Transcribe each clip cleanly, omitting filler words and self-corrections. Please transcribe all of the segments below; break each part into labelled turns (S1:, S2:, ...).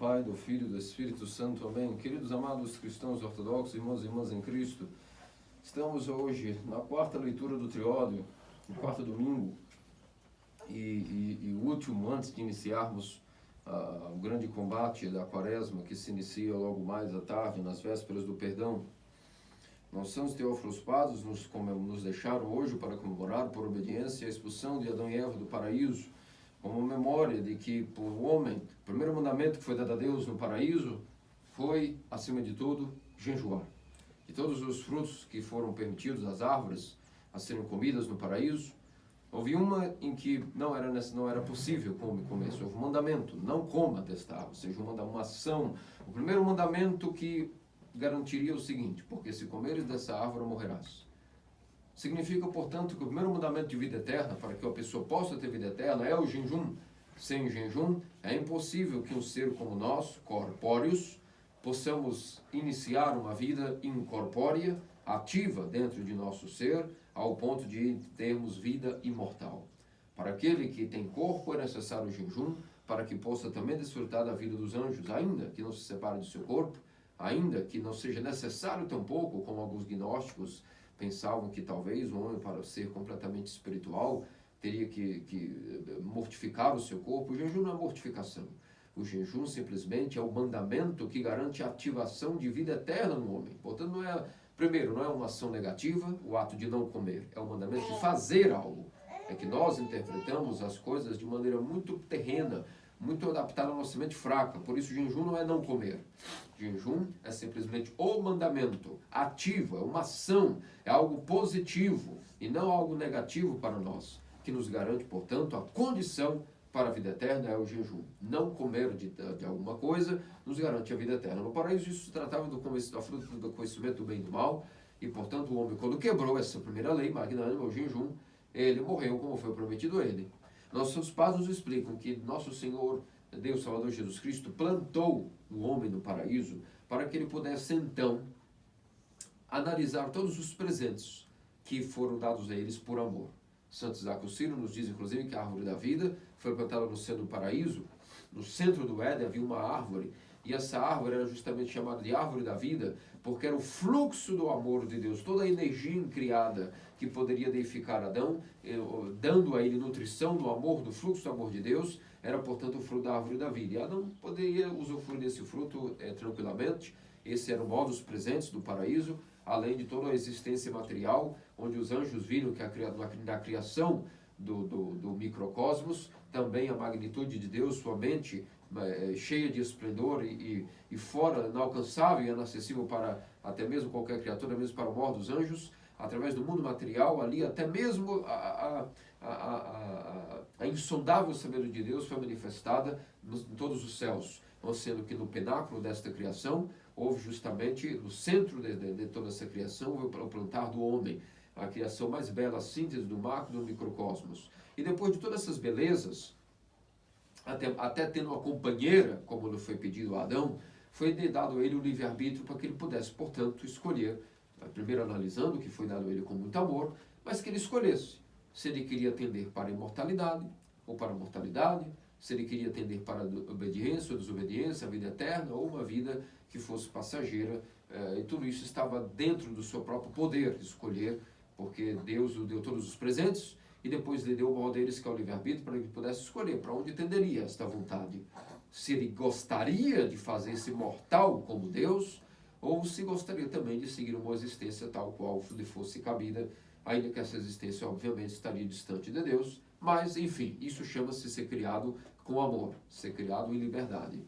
S1: Pai, do Filho e do Espírito Santo. Amém. Queridos amados cristãos ortodoxos, irmãos e irmãs em Cristo, estamos hoje na quarta leitura do Triódio, no quarto domingo, e o último antes de iniciarmos o grande combate da Quaresma, que se inicia logo mais à tarde, nas vésperas do perdão. Nós, Santos Teófilos Padres, nos deixaram hoje para comemorar, por obediência, a expulsão de Adão e Eva do paraíso, como memória de que, por o homem, o primeiro mandamento que foi dado a Deus no paraíso foi, acima de tudo, jejuar. E todos os frutos que foram permitidos às árvores a serem comidas no paraíso, houve uma em que não era possível comer. Houve um mandamento, não coma desta árvore, ou seja, uma ação. O primeiro mandamento que garantiria o seguinte: porque se comeres dessa árvore morrerás. Significa, portanto, que o primeiro mandamento de vida eterna, para que a pessoa possa ter vida eterna, é o jejum. Sem jejum, é impossível que um ser como nós, corpóreos, possamos iniciar uma vida incorpórea, ativa dentro de nosso ser, ao ponto de termos vida imortal. Para aquele que tem corpo, é necessário o jejum, para que possa também desfrutar da vida dos anjos, ainda que não se separe do seu corpo, ainda que não seja necessário tampouco, como alguns gnósticos pensavam que talvez o homem, para ser completamente espiritual, teria que mortificar o seu corpo. O jejum não é mortificação. O jejum simplesmente é o mandamento que garante a ativação de vida eterna no homem. Portanto, primeiro, não é uma ação negativa, o ato de não comer. É o mandamento de fazer algo. É que nós interpretamos as coisas de maneira muito terrena, muito adaptada à nossa mente fraca. Por isso, o jejum não é não comer. Jejum é simplesmente o mandamento ativo, é uma ação, é algo positivo e não algo negativo para nós, que nos garante, portanto, a condição para a vida eterna é o jejum. Não comer de alguma coisa nos garante a vida eterna. No paraíso, isso se tratava da fruta do conhecimento do bem e do mal, e, portanto, o homem, quando quebrou essa primeira lei magnânima, o jejum, ele morreu como foi prometido a ele. Nossos pais nos explicam que nosso Senhor, Deus Salvador Jesus Cristo, plantou o homem no paraíso para que ele pudesse, então, analisar todos os presentes que foram dados a eles por amor. Santo Isaac Siro nos diz, inclusive, que a árvore da vida foi plantada no centro do paraíso. No centro do Éden havia uma árvore, e essa árvore era justamente chamada de árvore da vida, porque era o fluxo do amor de Deus, toda a energia incriada que poderia deificar Adão, dando a ele nutrição do amor, do fluxo do amor de Deus, era, portanto, o fruto da árvore da vida. E Adão poderia usufruir desse fruto tranquilamente. Esse era o modus presentes do paraíso, além de toda a existência material, onde os anjos viram que na criação do microcosmos, também a magnitude de Deus, sua mente cheia de esplendor e fora, inalcançável e inacessível para até mesmo qualquer criatura, mesmo para o maior dos anjos, através do mundo material, ali até mesmo a insondável sabedoria de Deus foi manifestada em todos os céus, sendo que no pináculo desta criação, houve justamente, no centro de toda essa criação, houve o plantar do homem, a criação mais bela, a síntese do macro do microcosmos. E depois de todas essas belezas, até tendo uma companheira, como lhe foi pedido a Adão, foi dado a ele o livre-arbítrio para que ele pudesse, portanto, escolher, primeiro analisando o que foi dado a ele com muito amor, mas que ele escolhesse se ele queria tender para a imortalidade ou para a mortalidade, se ele queria tender para a obediência ou desobediência, a vida eterna, ou uma vida que fosse passageira, e tudo isso estava dentro do seu próprio poder, escolher, porque Deus o deu todos os presentes, e depois lhe deu o mal deles, que é o livre-arbítrio, para que ele pudesse escolher para onde tenderia esta vontade. Se ele gostaria de fazer-se mortal como Deus, ou se gostaria também de seguir uma existência tal qual lhe fosse cabida, ainda que essa existência, obviamente, estaria distante de Deus, mas, enfim, isso chama-se ser criado com amor, ser criado em liberdade.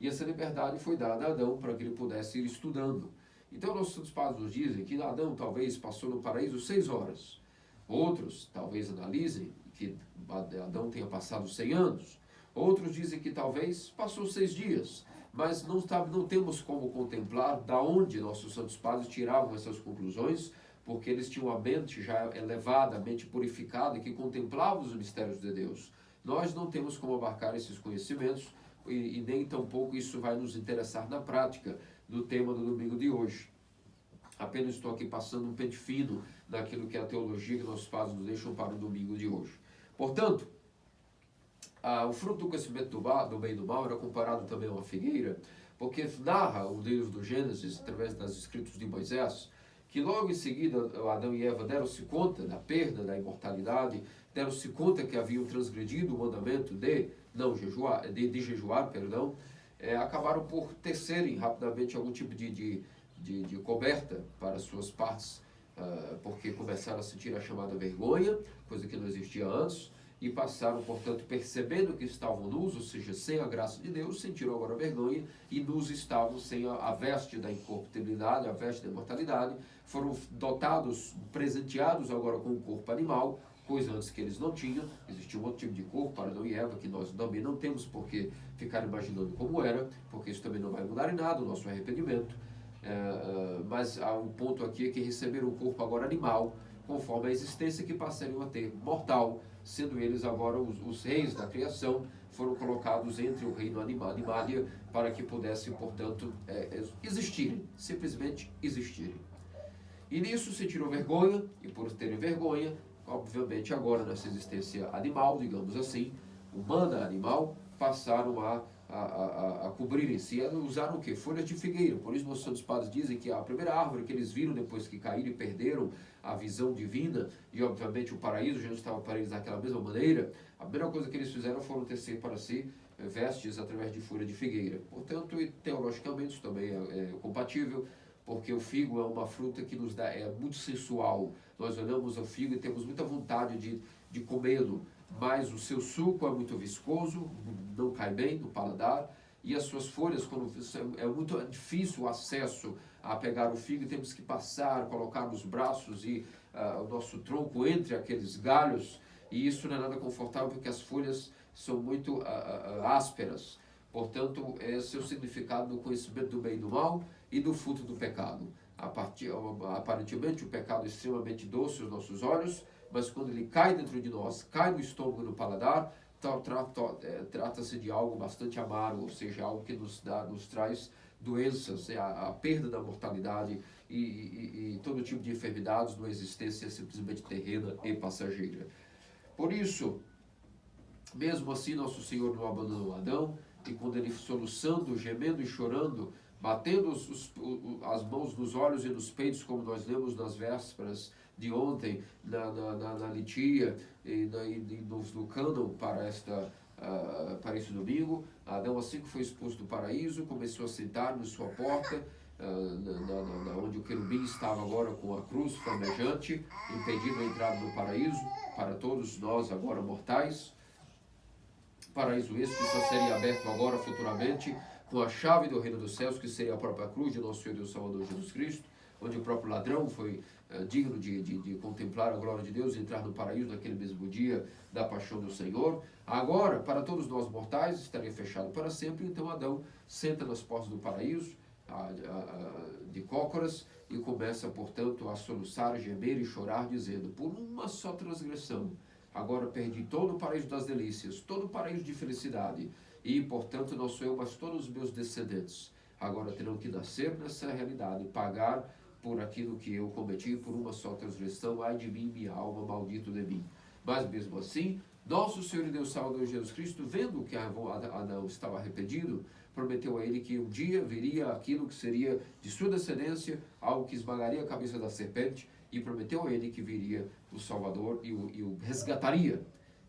S1: E essa liberdade foi dada a Adão para que ele pudesse ir estudando. Então, nossos pais nos dizem que Adão talvez passou no paraíso 6 horas. Outros talvez analisem que Adão tenha passado 100 anos. Outros dizem que talvez passou 6 dias. Mas não temos como contemplar da onde nossos santos padres tiravam essas conclusões, porque eles tinham a mente já elevada, a mente purificada, que contemplava os mistérios de Deus. Nós não temos como abarcar esses conhecimentos, e nem tampouco isso vai nos interessar na prática do tema do domingo de hoje. Apenas estou aqui passando um pente fino daquilo que é a teologia que nossos padres nos deixam para o domingo de hoje. Portanto, o fruto do conhecimento do bem e do mal era comparado também a uma figueira, porque narra o livro do Gênesis, através das escritos de Moisés, que logo em seguida Adão e Eva deram-se conta da perda da imortalidade, deram-se conta que haviam transgredido o mandamento de não jejuar, de jejuar, perdão, acabaram por tecerem rapidamente algum tipo de coberta para suas partes, porque começaram a sentir a chamada vergonha, coisa que não existia antes, e passaram, portanto, percebendo que estavam nus, ou seja, sem a graça de Deus, sentiram agora vergonha, e nus estavam sem a veste da incorruptibilidade, a veste da imortalidade, foram dotados, presenteados agora com um corpo animal, coisa antes que eles não tinham. Existia um outro tipo de corpo para Adão e Eva, que nós também não temos por que ficar imaginando como era, porque isso também não vai mudar em nada o nosso arrependimento. Mas o ponto aqui é que receberam um corpo agora animal, conforme a existência que passariam a ter mortal, sendo eles agora os reis da criação, foram colocados entre o reino animalia para que pudessem, portanto, existirem, simplesmente existirem. E nisso sentiram vergonha, e por terem vergonha, obviamente agora nessa existência animal, digamos assim, humana, animal, passaram a cobrirem-se. E usaram o quê? Folhas de figueira. Por isso nossos santos padres dizem que a primeira árvore que eles viram depois que caíram e perderam a visão divina, e obviamente o paraíso, Jesus estava para eles daquela mesma maneira, a primeira coisa que eles fizeram foram tecer para si vestes através de folha de figueira. Portanto, teologicamente isso também é compatível, porque o figo é uma fruta que nos dá, é muito sensual. Nós olhamos o figo e temos muita vontade de comê-lo, mas o seu suco é muito viscoso, não cai bem no paladar, e as suas folhas, quando é muito difícil o acesso a pegar o figo, temos que passar, colocar nos braços e o nosso tronco entre aqueles galhos, e isso não é nada confortável porque as folhas são muito ásperas. Portanto, esse é o significado do conhecimento do bem e do mal e do fruto do pecado. Aparentemente, o pecado é extremamente doce aos nossos olhos, mas quando ele cai dentro de nós, cai no estômago e no paladar, trata-se de algo bastante amargo, ou seja, algo que nos traz doenças, a perda da mortalidade e todo tipo de enfermidades numa existência simplesmente terrena e passageira. Por isso, mesmo assim, nosso Senhor não abandonou Adão, e quando ele soluçando, gemendo e chorando, batendo as mãos nos olhos e nos peitos, como nós lemos nas vésperas de ontem, na liturgia e no cânon para esse domingo, Adão, assim que foi expulso do paraíso, começou a sentar na sua porta, onde o querubim estava agora com a cruz flamejante, impedindo a entrada no paraíso para todos nós agora mortais. Paraíso esse que só seria aberto agora futuramente com a chave do reino dos céus, que seria a própria cruz de nosso Senhor e Deus Salvador Jesus Cristo, onde o próprio ladrão foi digno de contemplar a glória de Deus e entrar no paraíso naquele mesmo dia da paixão do Senhor. Agora, para todos nós mortais, estaria fechado para sempre. Então Adão senta nas portas do paraíso de cócoras e começa, portanto, a soluçar, gemer e chorar, dizendo: por uma só transgressão agora perdi todo o paraíso das delícias, todo o paraíso de felicidade, e, portanto, não sou eu, mas todos os meus descendentes agora terão que nascer nessa realidade, pagar por aquilo que eu cometi, por uma só transgressão. Ai de mim, minha alma, maldito de mim. Mas, mesmo assim, nosso Senhor e Deus Salvador Jesus Cristo, vendo que Adão estava arrependido, prometeu a ele que um dia viria aquilo que seria de sua descendência, algo que esmagaria a cabeça da serpente, e prometeu a ele que viria o Salvador e o resgataria.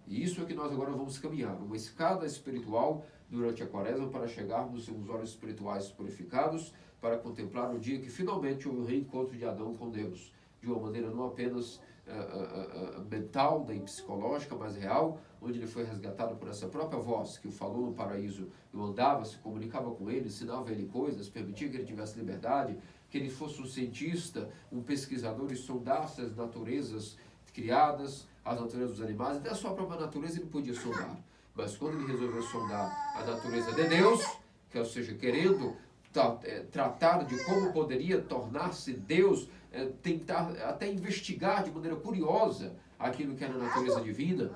S1: E isso é que nós agora vamos caminhar, uma escada espiritual durante a quaresma para chegarmos com os olhos espirituais purificados, para contemplar o dia que finalmente houve o reencontro de Adão com Deus, de uma maneira não apenas mental nem psicológica, mas real, onde ele foi resgatado por essa própria voz que o falou no paraíso, e andava, se comunicava com ele, ensinava a ele coisas, permitia que ele tivesse liberdade, que ele fosse um cientista, um pesquisador e sondasse as naturezas criadas, as naturezas dos animais, até a sua própria natureza ele podia sondar. Mas quando ele resolveu sondar a natureza de Deus, que ou seja, querendo tratar de como poderia tornar-se Deus, tentar até investigar de maneira curiosa aquilo que era a natureza divina,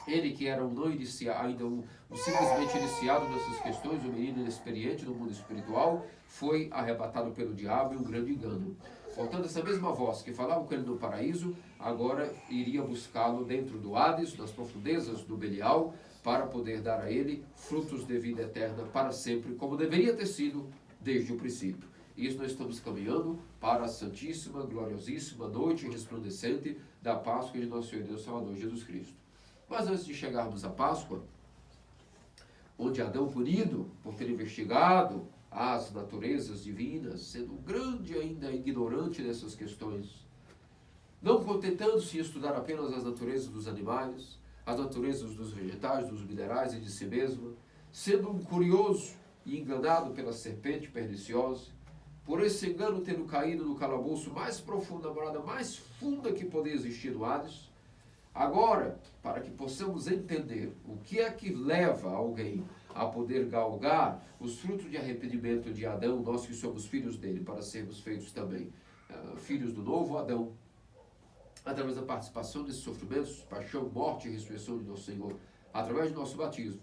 S1: ele que era um não iniciado, ainda um simplesmente iniciado nessas questões, um menino inexperiente no mundo espiritual, foi arrebatado pelo diabo e um grande engano. Portanto, essa mesma voz que falava com ele no paraíso, agora iria buscá-lo dentro do Hades, nas profundezas do Belial, para poder dar a ele frutos de vida eterna para sempre, como deveria ter sido desde o princípio. Isso nós estamos caminhando para a santíssima, gloriosíssima noite resplandecente da Páscoa de nosso Senhor e Deus Salvador Jesus Cristo. Mas antes de chegarmos à Páscoa, onde Adão, punido por ter investigado as naturezas divinas, sendo grande ainda ignorante dessas questões, não contentando-se em estudar apenas as naturezas dos animais, as naturezas dos vegetais, dos minerais e de si mesmo, sendo um curioso e enganado pela serpente perniciosa, por esse engano tendo caído no calabouço mais profundo, na morada mais funda que podia existir no Hades, agora, para que possamos entender o que é que leva alguém a poder galgar os frutos de arrependimento de Adão, nós que somos filhos dele, para sermos feitos também filhos do novo Adão, através da participação desses sofrimentos, paixão, morte e ressurreição de nosso Senhor, através do nosso batismo.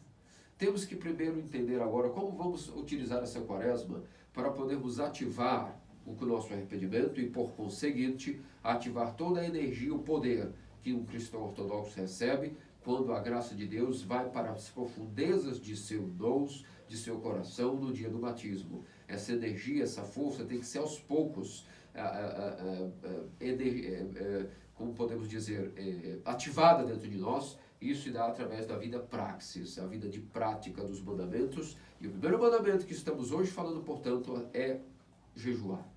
S1: Temos que primeiro entender agora como vamos utilizar essa quaresma para podermos ativar o nosso arrependimento e, por conseguinte, ativar toda a energia e o poder que um cristão ortodoxo recebe quando a graça de Deus vai para as profundezas de seu dons, de seu coração no dia do batismo. Essa energia, essa força tem que ser aos poucos, como podemos dizer, ativada dentro de nós. Isso se dá através da vida praxis, a vida de prática dos mandamentos. E o primeiro mandamento que estamos hoje falando, portanto, é jejuar.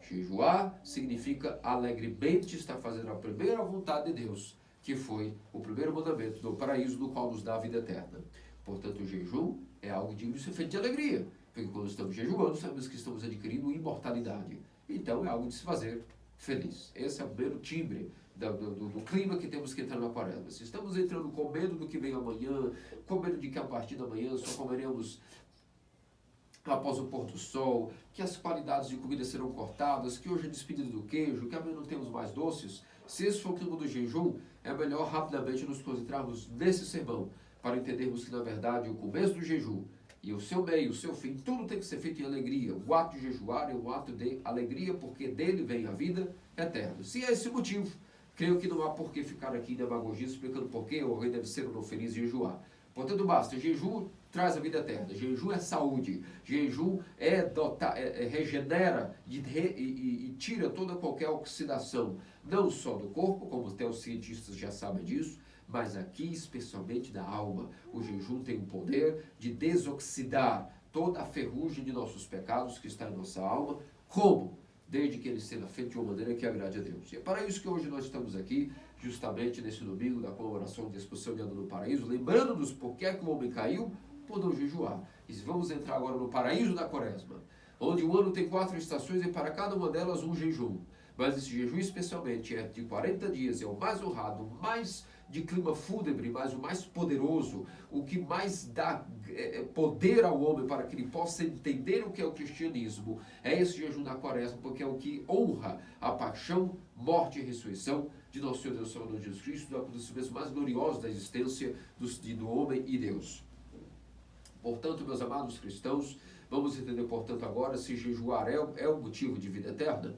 S1: Jejuar significa alegremente estar fazendo a primeira vontade de Deus, que foi o primeiro mandamento do paraíso, do qual nos dá a vida eterna. Portanto, o jejum é algo digno de ser feito de alegria, porque quando estamos jejuando, sabemos que estamos adquirindo imortalidade. Então, é algo de se fazer feliz. Esse é o primeiro timbre do clima que temos que entrar na quaresma. Se estamos entrando com medo do que vem amanhã, com medo de que a partir da manhã só comeremos após o pôr do sol, que as qualidades de comida serão cortadas, que hoje é despedida do queijo, que amanhã não temos mais doces, se esse for o clima do jejum, é melhor rapidamente nos concentrarmos nesse sermão, para entendermos que, na verdade, o começo do jejum e o seu meio, o seu fim, tudo tem que ser feito em alegria. O ato de jejuar é um ato de alegria, porque dele vem a vida eterna. Se é esse o motivo, creio que não há por que ficar aqui em demagogia explicando por que alguém deve ser ou não feliz e jejuar. Portanto, basta. Jejum traz a vida eterna. Jejum é saúde. Jejum regenera e tira toda qualquer oxidação, não só do corpo, como até os cientistas já sabem disso, mas aqui especialmente da alma. O jejum tem o poder de desoxidar toda a ferrugem de nossos pecados que está em nossa alma. Como? Desde que ele seja feito de uma maneira que agrade a Deus. E é para isso que hoje nós estamos aqui, justamente nesse domingo da comemoração de expulsão de Adão do paraíso, lembrando-nos por que é que o homem caiu, por não jejuar. E vamos entrar agora no paraíso da quaresma, onde o ano tem 4 estações e para cada uma delas um jejum. Mas esse jejum especialmente é de 40 dias, é o mais honrado, o mais de clima fúnebre, mas o mais poderoso, o que mais dá poder ao homem para que ele possa entender o que é o cristianismo, é esse jejum da quaresma, porque é o que honra a paixão, morte e ressurreição de nosso Senhor Deus Salvador Jesus Cristo, um dos acontecimentos mais gloriosos da existência do homem e Deus. Portanto, meus amados cristãos, vamos entender, portanto, agora se jejuar é o motivo de vida eterna.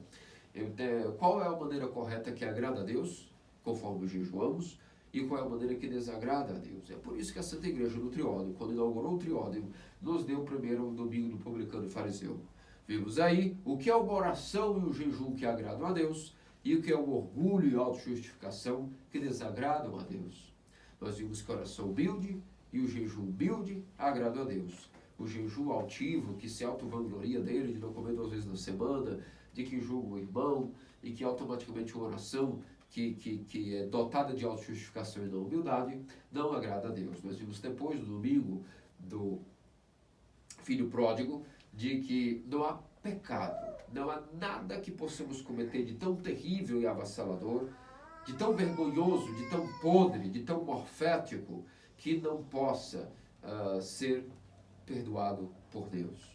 S1: Qual é a maneira correta que agrada a Deus, conforme jejuamos, e qual é a maneira que desagrada a Deus. É por isso que a Santa Igreja no Triódio, quando inaugurou o Triódio, nos deu primeiro o domingo do publicano e fariseu. Vimos aí o que é uma oração e o jejum que agradam a Deus, e o que é o orgulho e a autojustificação que desagradam a Deus. Nós vimos que a oração humilde e o jejum humilde agradam a Deus. O jejum altivo, que se auto-vangloria dele, de não comer 2 vezes na semana, de que julga o irmão, e que automaticamente uma oração que é dotada de autojustificação e não humildade, não agrada a Deus. Nós vimos depois do domingo do filho pródigo, de que não há pecado, não há nada que possamos cometer de tão terrível e avassalador, de tão vergonhoso, de tão podre, de tão morfético, que não possa ser perdoado por Deus.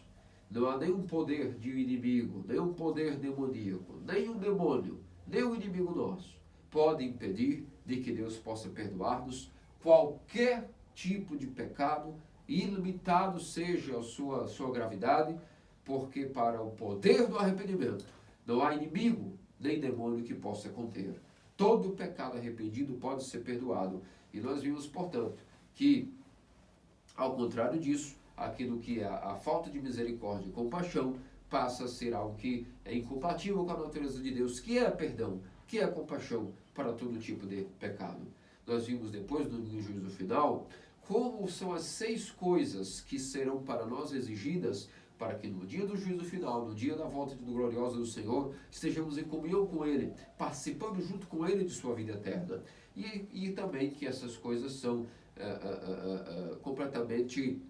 S1: Não há nenhum poder de um inimigo, nenhum poder demoníaco, nenhum demônio, nenhum inimigo nosso pode impedir de que Deus possa perdoar-nos qualquer tipo de pecado, ilimitado seja a sua gravidade, porque para o poder do arrependimento não há inimigo nem demônio que possa conter. Todo pecado arrependido pode ser perdoado. E nós vimos, portanto, que Ao contrário disso, aquilo que é a falta de misericórdia e compaixão passa a ser algo que é incompatível com a natureza de Deus, que é perdão, que é compaixão para todo tipo de pecado. Nós vimos depois do juízo final como são as 6 coisas que serão para nós exigidas para que no dia do juízo final, no dia da volta gloriosa do Senhor, estejamos em comunhão com Ele, participando junto com Ele de sua vida eterna. E também que essas coisas são completamente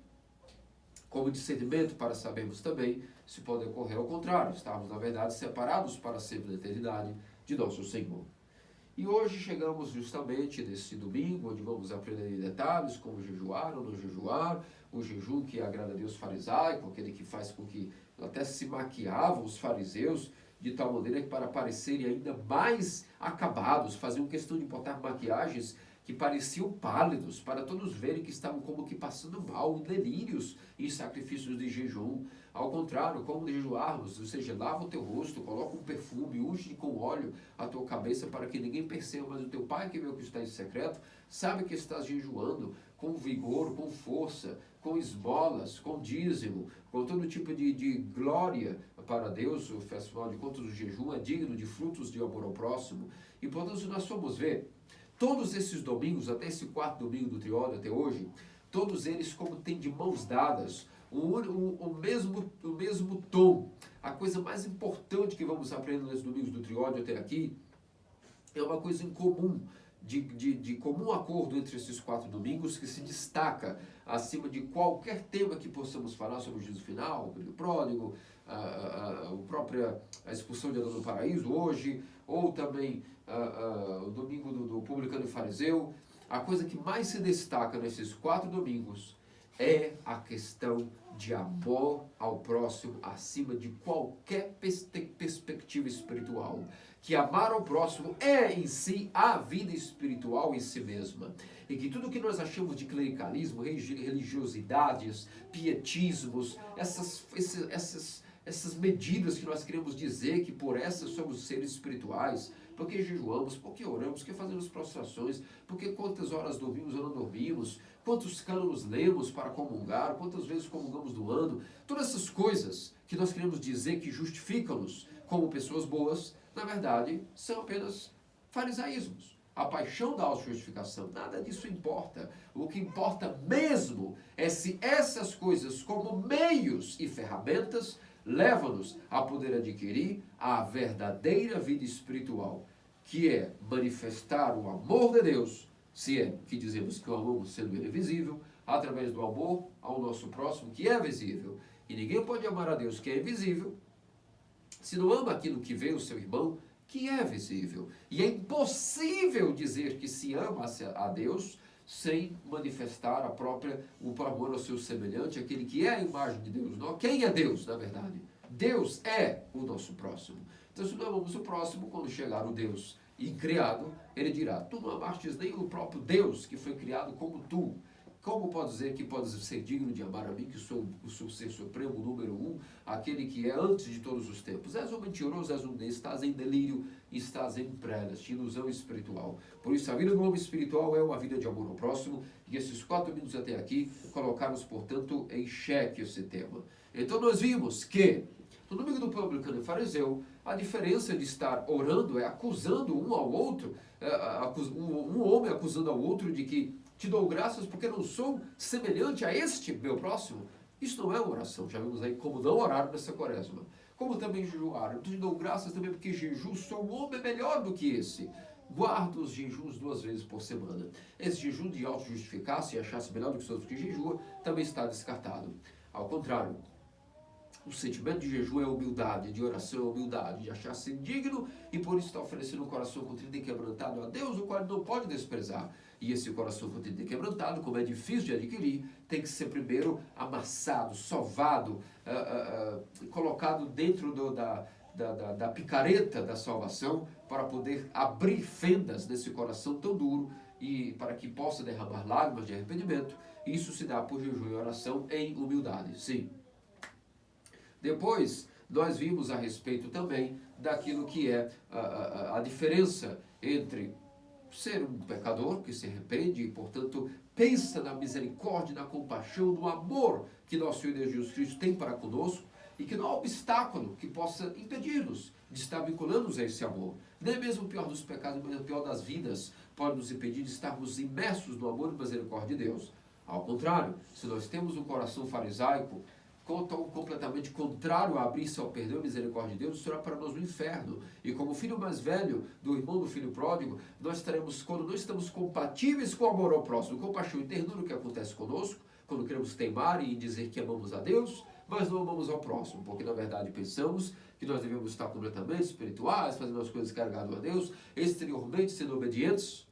S1: como discernimento para sabermos também se pode ocorrer ao contrário, estarmos na verdade separados para sempre da eternidade de nosso Senhor. E hoje chegamos justamente nesse domingo, onde vamos aprender em detalhes como jejuar ou não jejuar, o jejum que agrada a Deus farisaico, aquele que faz com que até se maquiavam os fariseus, de tal maneira que para parecerem ainda mais acabados, faziam questão de botar maquiagens que pareciam pálidos, para todos verem que estavam como que passando mal, delírios em sacrifícios de jejum. Ao contrário, como jejuarmos, ou seja, lava o teu rosto, coloca um perfume, unge com óleo a tua cabeça para que ninguém perceba, mas o teu Pai que vê o que está em secreto, sabe que estás jejuando com vigor, com força, com esmolas, com dízimo, com todo tipo de glória para Deus. Afinal de contas, o jejum é digno de frutos de amor ao próximo. E portanto, nós vamos ver todos esses domingos, até esse 4º domingo do Triódio até hoje, todos eles como têm de mãos dadas o mesmo tom. A coisa mais importante que vamos aprender nesses domingos do Triódio até aqui é uma coisa em comum, de comum acordo entre esses 4 domingos, que se destaca acima de qualquer tema que possamos falar sobre o juízo final, o filho pródigo, a expulsão de Adão do paraíso hoje, ou também o domingo do publicano e fariseu. A coisa que mais se destaca nesses 4 domingos é a questão de amor ao próximo acima de qualquer perspectiva espiritual. Que amar ao próximo é em si a vida espiritual em si mesma. E que tudo que nós achamos de clericalismo, religiosidades, pietismos, essas medidas que nós queremos dizer que por essas somos seres espirituais, porque jejuamos, porque oramos, porque fazemos prostrações, porque quantas horas dormimos ou não dormimos, quantos cânones lemos para comungar, quantas vezes comungamos do ano, todas essas coisas que nós queremos dizer que justificam-nos como pessoas boas, na verdade, são apenas farisaísmos. A paixão da autojustificação, nada disso importa. O que importa mesmo é se essas coisas, como meios e ferramentas, levam-nos a poder adquirir a verdadeira vida espiritual, que é manifestar o amor de Deus, se é que dizemos que o amamos sendo ele visível, através do amor ao nosso próximo, que é visível. E ninguém pode amar a Deus, que é invisível, se não ama aquilo que vê o seu irmão, que é visível. E é impossível dizer que se ama a Deus sem manifestar o amor ao seu semelhante, aquele que é a imagem de Deus. Não? Quem é Deus, na verdade? Deus é o nosso próximo. Então, se não amamos o próximo, quando chegar o Deus incriado, ele dirá: tu não amastes nem o próprio Deus que foi criado como tu. Como pode dizer que podes ser digno de amar a mim, que sou o ser supremo, número 1, aquele que é antes de todos os tempos? És um mentiroso, és um estás em delírio, estás em prelas, ilusão espiritual. Por isso, a vida do homem espiritual é uma vida de amor ao próximo, e esses 4 minutos até aqui colocarmos, portanto, em xeque esse tema. Então, nós vimos que, no domingo do publicano e fariseu, a diferença de estar orando é acusando um ao outro, um homem acusando ao outro de que te dou graças porque não sou semelhante a este meu próximo. Isso não é uma oração. Já vimos aí como não orar nessa quaresma. Como também jejuar. Eu te dou graças também porque jejum, sou um homem melhor do que esse. Guardo os jejuns 2 vezes por semana. Esse jejum de auto-justificar-se e achar-se melhor do que os outros que jejua, também está descartado. Ao contrário, o sentimento de jejum é humildade, de oração é humildade, de achar-se digno e por isso está oferecendo um coração contrito e quebrantado a Deus, o qual não pode desprezar. E esse coração contrito e quebrantado, como é difícil de adquirir, tem que ser primeiro amassado, sovado, colocado dentro da picareta da salvação para poder abrir fendas nesse coração tão duro e para que possa derramar lágrimas de arrependimento. Isso se dá por jejum e oração em humildade, sim. Depois, nós vimos a respeito também daquilo que é a diferença entre ser um pecador que se arrepende e, portanto,
S2: pensa na misericórdia, na compaixão, no amor que nosso Senhor Jesus Cristo tem para conosco, e que não há obstáculo que possa impedir-nos de estar vinculando-nos a esse amor. Nem mesmo o pior dos pecados, mas o pior das vidas pode nos impedir de estarmos imersos no amor e misericórdia de Deus. Ao contrário, se nós temos um coração farisaico, completamente contrário a abrir-se ao perdão e misericórdia de Deus, será para nós o inferno. E como filho mais velho do irmão do filho pródigo, nós estaremos, quando não estamos compatíveis com o amor ao próximo, compaixão e ternura, que acontece conosco, quando queremos teimar e dizer que amamos a Deus, mas não amamos ao próximo, porque na verdade pensamos que nós devemos estar completamente espirituais, fazendo as coisas carregadas a Deus, exteriormente sendo obedientes,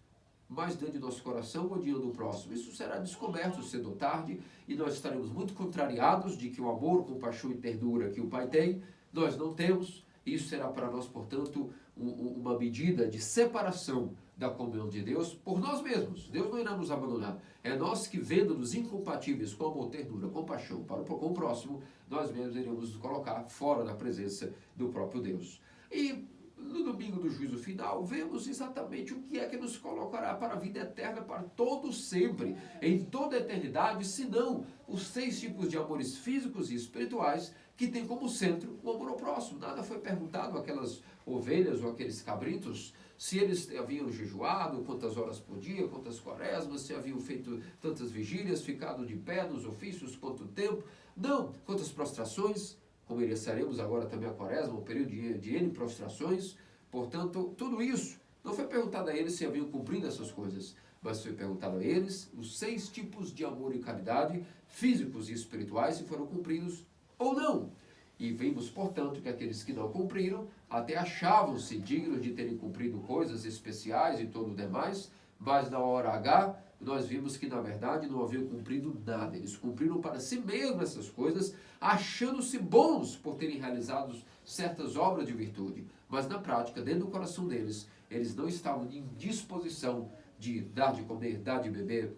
S2: mas dentro de nosso coração odiando o próximo. Isso será descoberto cedo ou tarde, e nós estaremos muito contrariados de que o amor, compaixão e ternura que o Pai tem, nós não temos. Isso será para nós, portanto, uma medida de separação da comunhão de Deus por nós mesmos. Deus não irá nos abandonar. É nós que, vendo-nos incompatíveis com amor, ternura, compaixão com o próximo, nós mesmos iremos nos colocar fora da presença do próprio Deus. E no domingo do juízo final, vemos exatamente o que é que nos colocará para a vida eterna, para todo sempre, em toda a eternidade, senão os 6 tipos de amores físicos e espirituais que tem como centro o amor ao próximo. Nada foi perguntado àquelas ovelhas ou àqueles cabritos se eles haviam jejuado, quantas horas por dia, quantas quaresmas, se haviam feito tantas vigílias, ficado de pé nos ofícios, quanto tempo. Não, quantas prostrações, como iniciaremos agora também a quaresma, um período de N prostrações. Portanto, tudo isso não foi perguntado a eles se haviam cumprido essas coisas, mas foi perguntado a eles os 6 tipos de amor e caridade, físicos e espirituais, se foram cumpridos ou não. E vimos, portanto, que aqueles que não cumpriram até achavam-se dignos de terem cumprido coisas especiais e todo o demais, mas na hora H, nós vimos que, na verdade, não haviam cumprido nada. Eles cumpriram para si mesmos essas coisas, achando-se bons por terem realizado certas obras de virtude. Mas, na prática, dentro do coração deles, eles não estavam em disposição de dar de comer, dar de beber.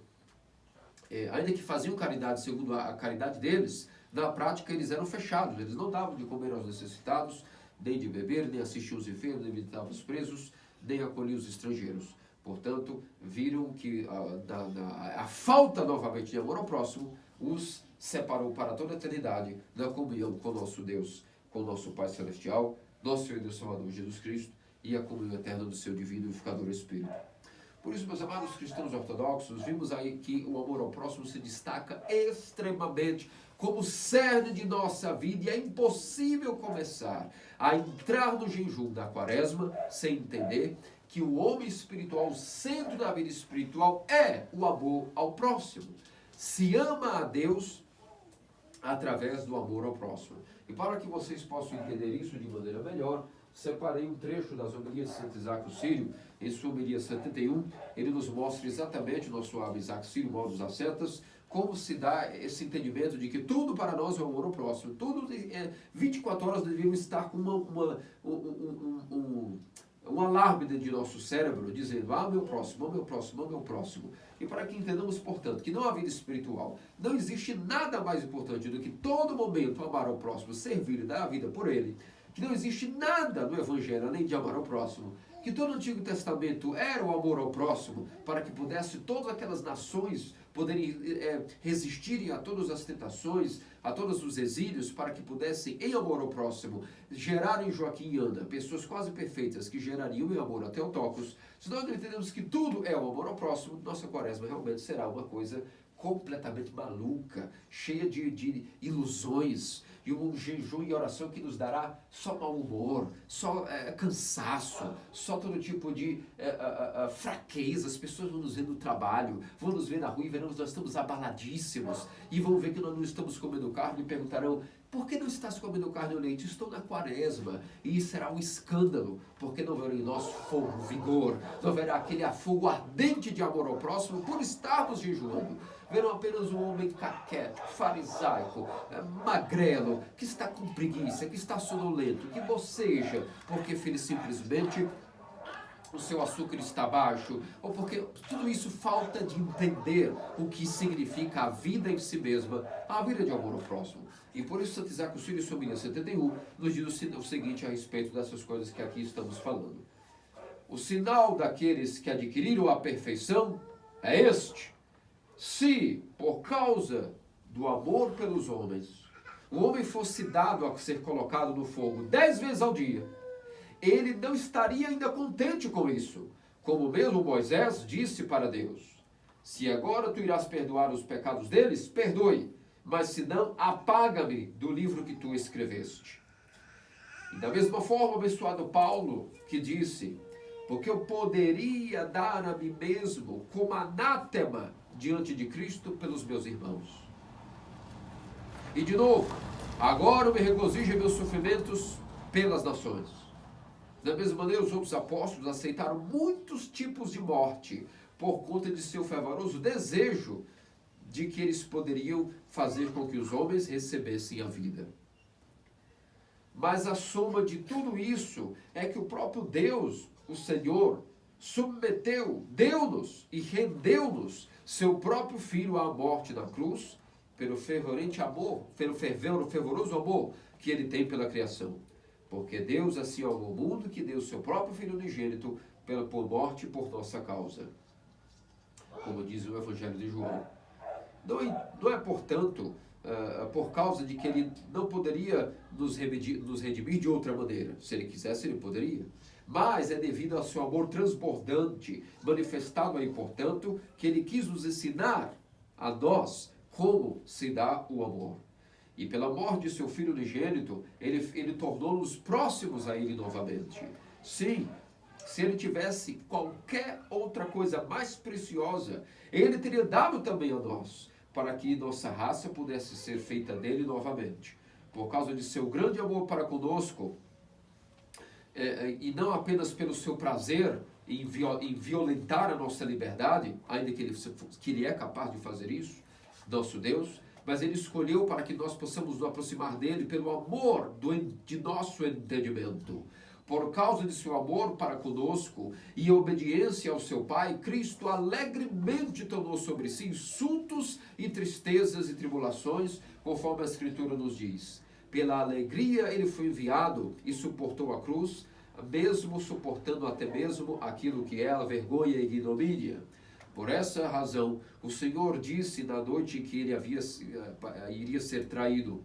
S2: Ainda que faziam caridade segundo a caridade deles, na prática eles eram fechados. Eles não davam de comer aos necessitados, nem de beber, nem assistiam os enfermos, nem visitavam os presos, nem acolhiam os estrangeiros. Portanto, viram que a falta novamente de amor ao próximo os separou para toda a eternidade da comunhão com nosso Deus, com nosso Pai Celestial, nosso Senhor e Deus Salvador Jesus Cristo, e a comunhão eterna do seu divino e unificador Espírito. Por isso, meus amados cristãos ortodoxos, vimos aí que o amor ao próximo se destaca extremamente como cerne de nossa vida, e é impossível começar a entrar no jejum da quaresma sem entender que o homem espiritual, o centro da vida espiritual é o amor ao próximo. Se ama a Deus através do amor ao próximo. E para que vocês possam entender isso de maneira melhor, separei um trecho das homilias de Santo Isaac o Sírio. Em sua homilia 71, ele nos mostra exatamente, o nosso sábio Isaac Sírio, Modos Ascetas, como se dá esse entendimento de que tudo para nós é o amor ao próximo. Tudo, 24 horas devemos estar com um alarme dentro de nosso cérebro, dizendo, meu próximo, meu próximo, meu próximo. E para que entendamos, portanto, que não há vida espiritual, não existe nada mais importante do que todo momento amar ao próximo, servir e dar a vida por ele, que não existe nada no Evangelho além de amar ao próximo, que todo o Antigo Testamento era o amor ao próximo, para que pudesse todas aquelas nações poderem resistirem a todas as tentações, a todos os exílios, para que pudessem, em amor ao próximo, gerar em Joaquim e Ana pessoas quase perfeitas que gerariam em amor a Theotokos. Se nós não entendemos que tudo é o amor ao próximo, nossa quaresma realmente será uma coisa completamente maluca, cheia de ilusões, e um jejum e oração que nos dará só mau humor, só cansaço, só todo tipo de fraqueza. As pessoas vão nos ver no trabalho, vão nos ver na rua e verão que nós estamos abaladíssimos, e vão ver que nós não estamos comendo carne e perguntarão, por que não estás comendo carne ou leite? Estou na quaresma. E será um escândalo, porque não verá em nós fogo, vigor, não verá aquele fogo ardente de amor ao próximo por estarmos jejuando. Verão apenas um homem caquético, farisaico, magrelo, que está com preguiça, que está sonolento, que boceja, porque simplesmente o seu açúcar está baixo, ou porque tudo isso falta de entender o que significa a vida em si mesma, a vida de amor ao próximo. E por isso Santo Isaac o Sírio, em sua homilia 71, nos diz o seguinte a respeito dessas coisas que aqui estamos falando. O sinal daqueles que adquiriram a perfeição é este: Se, por causa do amor pelos homens, o homem fosse dado a ser colocado no fogo 10 vezes ao dia, ele não estaria ainda contente com isso. Como mesmo Moisés disse para Deus: se agora tu irás perdoar os pecados deles, perdoe, mas se não, apaga-me do livro que tu escreveste. E da mesma forma, abençoado Paulo, que disse: porque eu poderia dar a mim mesmo como anátema diante de Cristo pelos meus irmãos. E de novo, agora eu me regozijo em meus sofrimentos pelas nações. Da mesma maneira, os outros apóstolos aceitaram muitos tipos de morte por conta de seu fervoroso desejo de que eles poderiam fazer com que os homens recebessem a vida. Mas a soma de tudo isso é que o próprio Deus, o Senhor, submeteu, deu-nos e rendeu-nos seu próprio Filho à morte na cruz, pelo fervorente amor, pelo fervoroso amor que ele tem pela criação. Porque Deus assim amou o mundo que deu seu próprio Filho unigênito por morte por nossa causa. Como diz o Evangelho de João. Não é portanto, por causa de que ele não poderia nos redimir de outra maneira. Se ele quisesse, ele poderia. Mas é devido ao seu amor transbordante, manifestado aí, portanto, que ele quis nos ensinar a nós como se dá o amor. E pela morte de seu Filho unigênito, ele tornou-nos próximos a ele novamente. Sim, se ele tivesse qualquer outra coisa mais preciosa, ele teria dado também a nós, para que nossa raça pudesse ser feita dele novamente. Por causa de seu grande amor para conosco, e não apenas pelo seu prazer em violentar a nossa liberdade, ainda que ele é capaz de fazer isso, nosso Deus, mas ele escolheu para que nós possamos nos aproximar dele pelo amor de nosso entendimento. Por causa de seu amor para conosco e obediência ao seu Pai, Cristo alegremente tomou sobre si insultos e tristezas e tribulações, conforme a Escritura nos diz. Pela alegria ele foi enviado e suportou a cruz, mesmo suportando até mesmo aquilo que é a vergonha e ignomínia. Por essa razão, o Senhor disse na noite em que ele iria ser traído: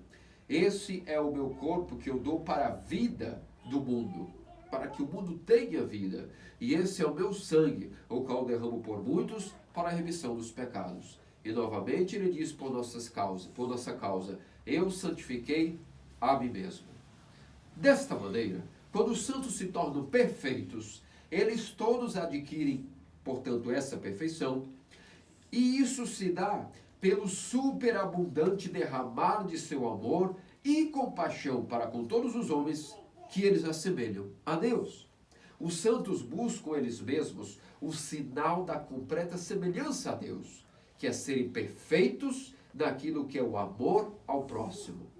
S2: esse é o meu corpo que eu dou para a vida do mundo, para que o mundo tenha vida. E esse é o meu sangue, o qual derramo por muitos para a remissão dos pecados. E novamente ele diz por nossa causa, eu santifiquei a mim mesmo. Desta maneira, quando os santos se tornam perfeitos, eles todos adquirem, portanto, essa perfeição, e isso se dá pelo superabundante derramar de seu amor e compaixão para com todos os homens que eles assemelham a Deus. Os santos buscam eles mesmos o sinal da completa semelhança a Deus, que é serem perfeitos naquilo que é o amor ao próximo.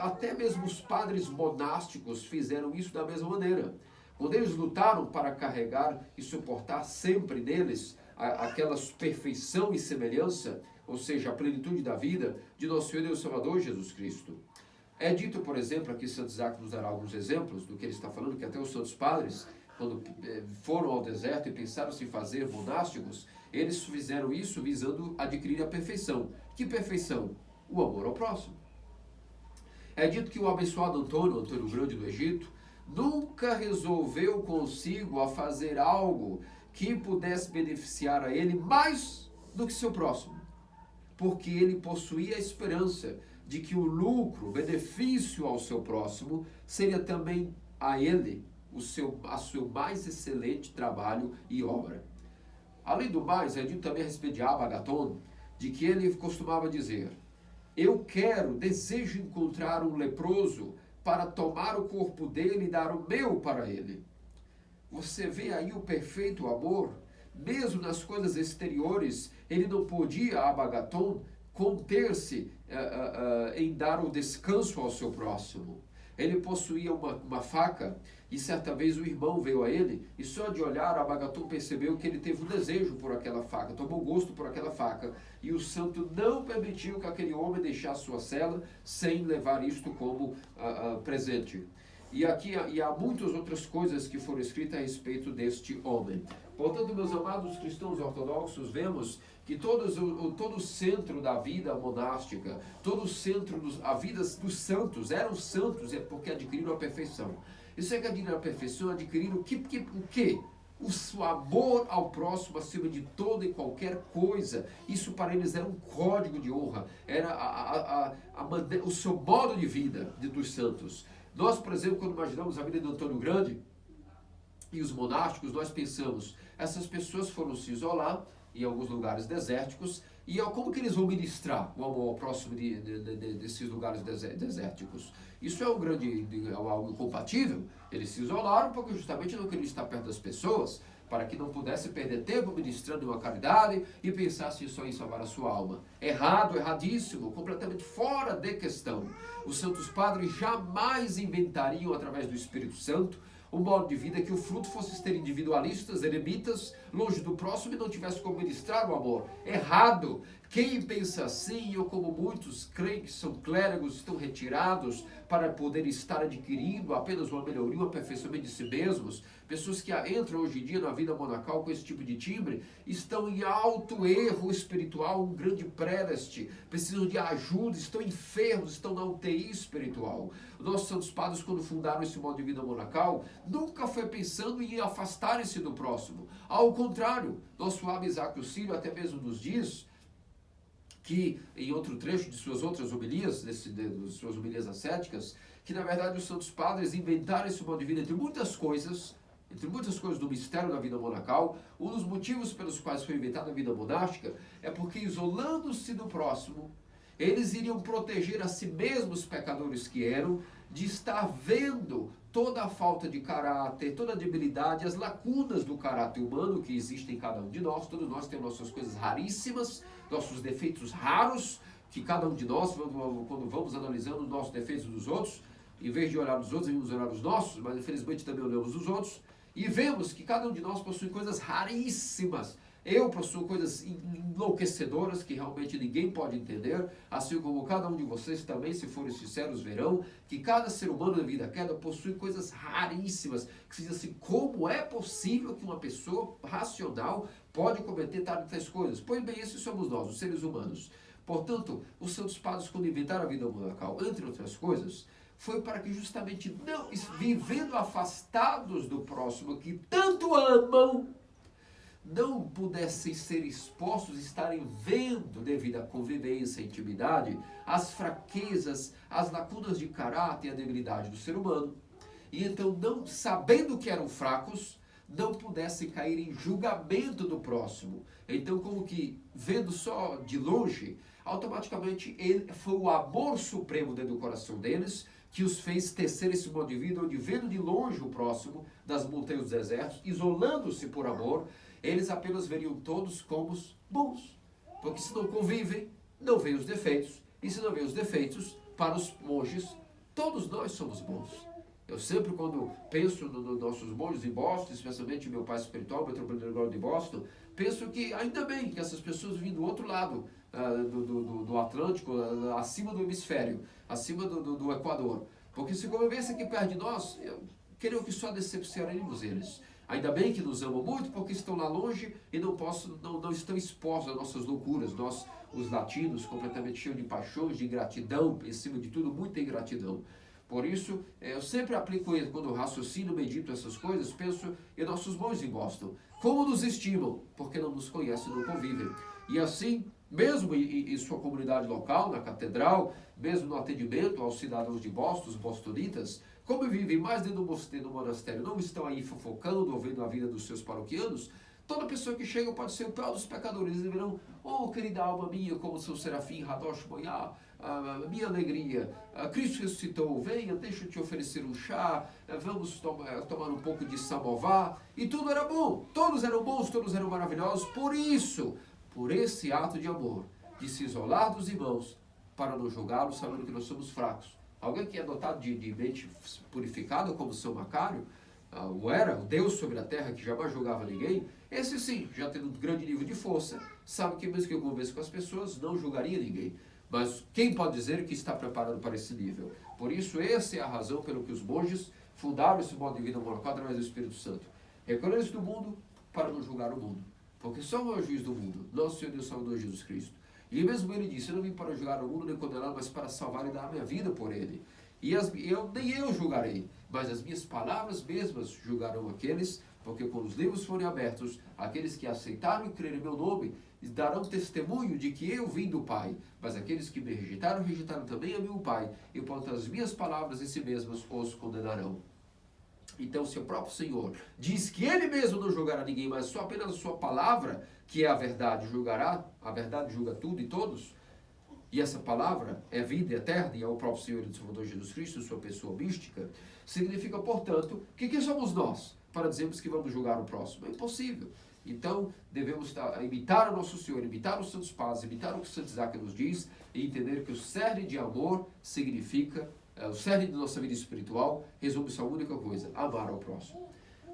S2: Até mesmo os padres monásticos fizeram isso da mesma maneira. Quando eles lutaram para carregar e suportar sempre neles aquela perfeição e semelhança, ou seja, a plenitude da vida de nosso Senhor e Salvador Jesus Cristo. É dito, por exemplo, aqui Santo Isaac nos dará alguns exemplos do que ele está falando, que até os santos padres, quando foram ao deserto e pensaram se fazer monásticos, eles fizeram isso visando adquirir a perfeição. Que perfeição? O amor ao próximo. É dito que o abençoado Antônio Grande do Egito, nunca resolveu consigo a fazer algo que pudesse beneficiar a ele mais do que seu próximo, porque ele possuía a esperança de que o lucro, o benefício ao seu próximo, seria também a ele o seu mais excelente trabalho e obra. Além do mais, é dito também a respeito de Abba Agathon, de que ele costumava dizer: eu desejo encontrar um leproso para tomar o corpo dele e dar o meu para ele. Você vê aí o perfeito amor? Mesmo nas coisas exteriores, ele não podia, Abba Agathon, conter-se em dar o descanso ao seu próximo. Ele possuía uma faca e certa vez o irmão veio a ele e só de olhar Abba Agathon percebeu que ele teve um desejo por aquela faca, tomou gosto por aquela faca, e o santo não permitiu que aquele homem deixasse sua cela sem levar isto como presente. E aqui e há muitas outras coisas que foram escritas a respeito deste homem. Portanto, meus amados cristãos ortodoxos, vemos que todo o centro da vida monástica, todo o centro a vida dos santos, eram santos porque adquiriram a perfeição. Isso é que adquiriram a perfeição, adquiriram o quê? O amor ao próximo acima de toda e qualquer coisa. Isso para eles era um código de honra, era o seu modo de vida dos santos. Nós, por exemplo, quando imaginamos a vida de Antônio Grande e os monásticos, nós pensamos, essas pessoas foram se isolar em alguns lugares desérticos, e como que eles vão ministrar o amor ao próximo desses lugares desérticos? Isso é algo incompatível. Eles se isolaram porque justamente não queriam estar perto das pessoas, para que não pudesse perder tempo ministrando uma caridade e pensasse só em salvar a sua alma. Errado, erradíssimo, completamente fora de questão. Os santos padres jamais inventariam, através do Espírito Santo, um modo de vida que o fruto fosse ser individualistas, eremitas, longe do próximo e não tivesse como ministrar o amor. Errado! Quem pensa assim, ou como muitos creem que são clérigos, estão retirados para poder estar adquirindo apenas uma melhoria, um aperfeiçoamento de si mesmos, pessoas que entram hoje em dia na vida monacal com esse tipo de timbre, estão em alto erro espiritual, um grande preleste, precisam de ajuda, estão enfermos, estão na UTI espiritual. Os nossos santos padres, quando fundaram esse modo de vida monacal, nunca foi pensando em afastarem-se do próximo. Ao contrário, nosso Abbe Isaac Sírio até mesmo nos diz que, em outro trecho de suas outras homilias, de suas homilias ascéticas, que na verdade os santos padres inventaram esse modo de vida entre muitas coisas do mistério da vida monacal. Um dos motivos pelos quais foi inventada a vida monástica é porque, isolando-se do próximo, eles iriam proteger a si mesmos, pecadores que eram, de estar vendo toda a falta de caráter, toda a debilidade, as lacunas do caráter humano que existem em cada um de nós. Todos nós temos nossas coisas raríssimas, nossos defeitos raros, que cada um de nós, quando vamos analisando os nossos defeitos dos outros, em vez de olhar os outros, devemos olhar os nossos, mas infelizmente também olhamos os outros, e vemos que cada um de nós possui coisas raríssimas. Eu possuo coisas enlouquecedoras que realmente ninguém pode entender, assim como cada um de vocês também, se forem sinceros, verão que cada ser humano na vida queda possui coisas raríssimas, que se diz assim, como é possível que uma pessoa racional pode cometer tais coisas? Pois bem, esses somos nós, os seres humanos. Portanto, os santos padres, quando inventaram a vida monacal, entre outras coisas, foi para que justamente não, vivendo afastados do próximo que tanto amam, não pudessem ser expostos, estarem vendo, devido à convivência, à intimidade, as fraquezas, as lacunas de caráter e a debilidade do ser humano. E então, não sabendo que eram fracos, não pudessem cair em julgamento do próximo. Então, como que, vendo só de longe, automaticamente foi o amor supremo dentro do coração deles que os fez tecer esse modo de vida, onde, vendo de longe o próximo, das montanhas dos desertos, isolando-se por amor, eles apenas veriam todos como bons. Porque se não convivem, não veem os defeitos. E se não veem os defeitos, para os monges, todos nós somos bons. Eu sempre, quando penso nos nossos monges em Boston, especialmente meu pai espiritual, metropolitano de Boston, penso que ainda bem que essas pessoas vêm do outro lado do Atlântico, acima do hemisfério, acima do Equador. Porque se convivessem aqui perto de nós, eu creio que só decepcionaríamos eles. Ainda bem que nos amam muito, porque estão lá longe e não estão expostos às nossas loucuras. Nós, os latinos, completamente cheios de paixões, de ingratidão, em cima de tudo, muita ingratidão. Por isso, eu sempre aplico isso, quando raciocino, medito essas coisas, penso em nossos bons em Boston. Como nos estimam, porque não nos conhecem, não convivem. E assim, mesmo em sua comunidade local, na catedral, mesmo no atendimento aos cidadãos de Boston, os bostonitas, como vivem mais dentro do monastério, não estão aí fofocando ou vendo a vida dos seus paroquianos, toda pessoa que chega pode ser o pior dos pecadores. Eles dirão, oh, querida alma minha, como São Serafim, Radosh Moyá, minha alegria, Cristo ressuscitou, venha, deixa eu te oferecer um chá, vamos tomar um pouco de samovar, e tudo era bom, todos eram bons, todos eram maravilhosos. Por isso, por esse ato de amor, de se isolar dos irmãos, para não julgá-los, sabendo que nós somos fracos. Alguém que é dotado de mente purificada, como São Macário, o Deus sobre a terra que jamais julgava ninguém, esse sim, já tendo um grande nível de força, sabe que mesmo que eu converse com as pessoas, não julgaria ninguém. Mas quem pode dizer que está preparado para esse nível? Por isso, essa é a razão pelo que os monges fundaram esse modo de vida monacal através do Espírito Santo. Recolheram-se do mundo para não julgar o mundo. Porque só é o juiz do mundo, nosso Senhor Deus Salvador Jesus Cristo. E mesmo ele disse, eu não vim para julgar o mundo nem condená-lo, mas para salvar e dar a minha vida por ele. E nem eu julgarei, mas as minhas palavras mesmas julgarão aqueles, porque quando os livros forem abertos, aqueles que aceitaram e creram em meu nome, darão testemunho de que eu vim do Pai. Mas aqueles que me rejeitaram, rejeitaram também a mim o Pai, e portanto as minhas palavras em si mesmas os condenarão. Então, se o próprio Senhor diz que Ele mesmo não julgará ninguém, mas só apenas a sua palavra, que é a verdade, julgará, a verdade julga tudo e todos, e essa palavra é vida eterna, e é o próprio Senhor e Salvador Jesus Cristo, sua pessoa mística, significa, portanto, que quem somos nós para dizermos que vamos julgar o próximo? É impossível. Então, devemos imitar o nosso Senhor, imitar os santos padres, imitar o que o Santo Isaac nos diz, e entender que o cerne de amor significa, o cerne da nossa vida espiritual, resume-se a única coisa, amar ao próximo.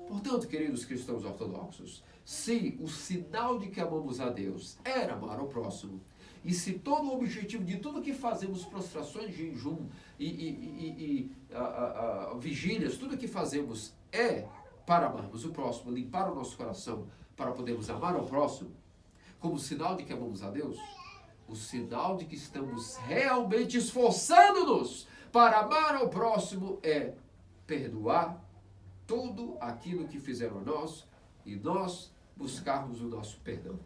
S2: Portanto, queridos cristãos ortodoxos, se o sinal de que amamos a Deus era amar ao próximo, e se todo o objetivo de tudo que fazemos, prostrações, jejum vigílias, tudo que fazemos é para amarmos o próximo, limpar o nosso coração, para podermos amar ao próximo, como sinal de que amamos a Deus, o sinal de que estamos realmente esforçando-nos para amar ao próximo é perdoar tudo aquilo que fizeram a nós e nós buscarmos o nosso perdão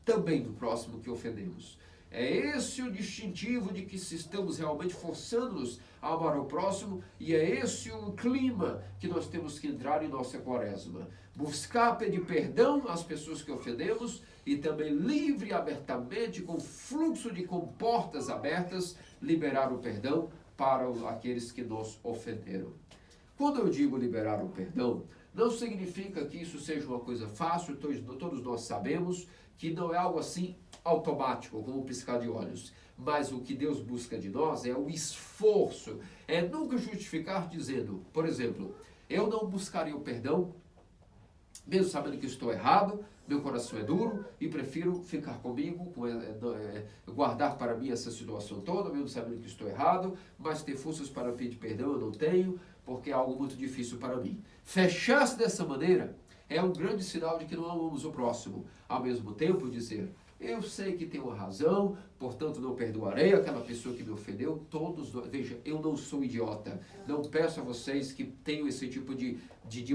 S2: também do próximo que ofendemos. É esse o distintivo de que se estamos realmente forçando-nos a amar ao próximo, e é esse o clima que nós temos que entrar em nossa quaresma. Buscar pedir perdão às pessoas que ofendemos e também livre e abertamente, com fluxo de portas abertas, liberar o perdão para aqueles que nos ofenderam. Quando eu digo liberar o perdão, não significa que isso seja uma coisa fácil, todos nós sabemos que não é algo assim automático, como um piscar de olhos. Mas o que Deus busca de nós é o esforço, é nunca justificar dizendo, por exemplo, eu não buscaria o perdão, mesmo sabendo que estou errado, meu coração é duro e prefiro ficar comigo, guardar para mim essa situação toda, mesmo sabendo que estou errado, mas ter forças para pedir perdão eu não tenho, porque é algo muito difícil para mim. Fechar-se dessa maneira é um grande sinal de que não amamos o próximo. Ao mesmo tempo, dizer, eu sei que tenho razão, portanto não perdoarei aquela pessoa que me ofendeu. Veja, eu não sou idiota. Não peço a vocês que tenham esse tipo de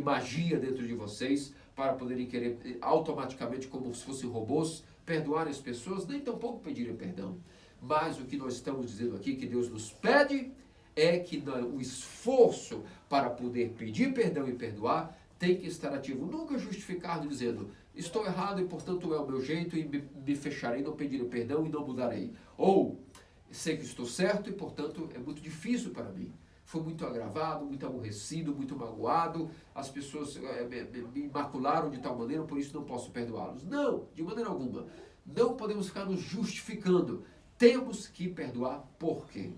S2: magia dentro de vocês para poderem querer automaticamente, como se fossem robôs, perdoar as pessoas, nem tampouco pedirem perdão. Mas o que nós estamos dizendo aqui, que Deus nos pede, é que o esforço para poder pedir perdão e perdoar tem que estar ativo. Nunca justificado dizendo, estou errado e portanto é o meu jeito e me fecharei, não pedirei perdão e não mudarei. Ou, sei que estou certo e portanto é muito difícil para mim. Fui muito agravado, muito aborrecido, muito magoado, as pessoas me macularam de tal maneira, por isso não posso perdoá-los. Não, de maneira alguma. Não podemos ficar nos justificando. Temos que perdoar. Por quê?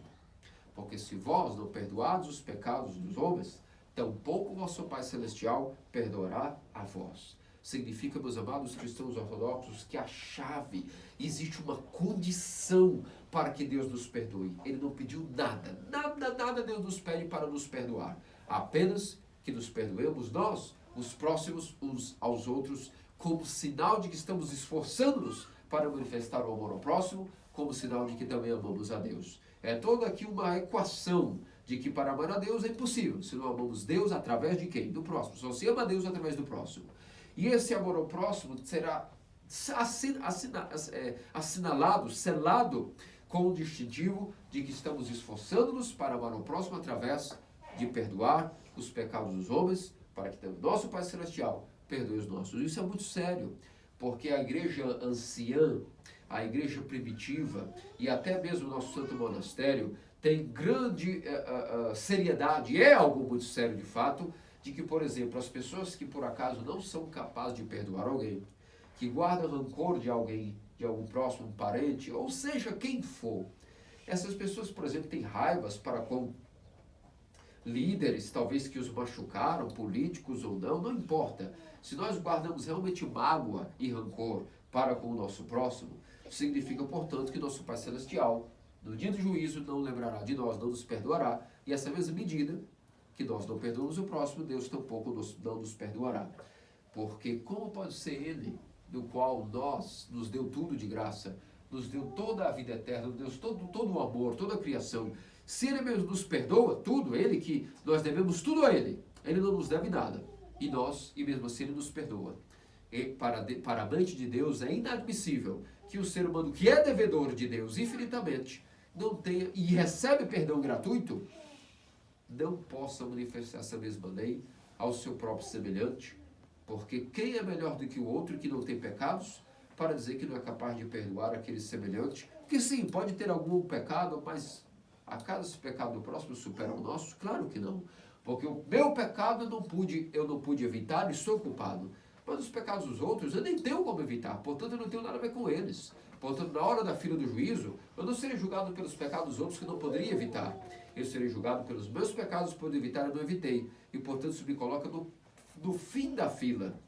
S2: Porque se vós não perdoados os pecados dos homens, tampouco vosso Pai Celestial perdoará a vós. Significa, meus amados cristãos ortodoxos, que a chave, existe uma condição para que Deus nos perdoe. Ele não pediu nada, nada Deus nos pede para nos perdoar. Apenas que nos perdoemos nós, os próximos, uns aos outros, como sinal de que estamos esforçando-nos para manifestar o amor ao próximo, como sinal de que também amamos a Deus. É toda aqui uma equação de que para amar a Deus é impossível, se não amamos Deus através de quem? Do próximo. Só se ama a Deus através do próximo. E esse amor ao próximo será assinalado, selado com o distintivo de que estamos esforçando-nos para amar ao próximo através de perdoar os pecados dos homens, para que o nosso Pai Celestial perdoe os nossos. Isso é muito sério, porque a igreja anciã, a igreja primitiva e até mesmo o nosso santo monastério tem grande seriedade, é algo muito sério de fato, de que, por exemplo, as pessoas que por acaso não são capazes de perdoar alguém, que guardam rancor de alguém, de algum próximo, um parente, ou seja, quem for, essas pessoas, por exemplo, têm raivas para com líderes, talvez que os machucaram, políticos ou não importa. Se nós guardamos realmente mágoa e rancor para com o nosso próximo, significa, portanto, que nosso Pai Celestial No dia do juízo não lembrará de nós, não nos perdoará, e essa mesma medida que nós não perdoamos o próximo, Deus tampouco não nos perdoará. Porque como pode ser Ele, do qual nos deu tudo de graça, nos deu toda a vida eterna, nos deu todo o amor, toda a criação, se Ele mesmo nos perdoa tudo, Ele que nós devemos tudo a Ele, Ele não nos deve nada, e mesmo assim Ele nos perdoa. E para a mente de Deus é inadmissível que o ser humano que é devedor de Deus infinitamente não tenha e recebe perdão gratuito, não possa manifestar essa mesma lei ao seu próprio semelhante, porque quem é melhor do que o outro que não tem pecados para dizer que não é capaz de perdoar aquele semelhante? Que sim, pode ter algum pecado, mas acaso esse pecado do próximo supera o nosso? Claro que não, porque o meu pecado eu não pude evitar e sou culpado. Mas os pecados dos outros eu nem tenho como evitar, portanto eu não tenho nada a ver com eles. Portanto, na hora da fila do juízo, eu não serei julgado pelos pecados dos outros que não poderia evitar. Eu serei julgado pelos meus pecados que pude evitar e não evitei. E, portanto, isso me coloca no fim da fila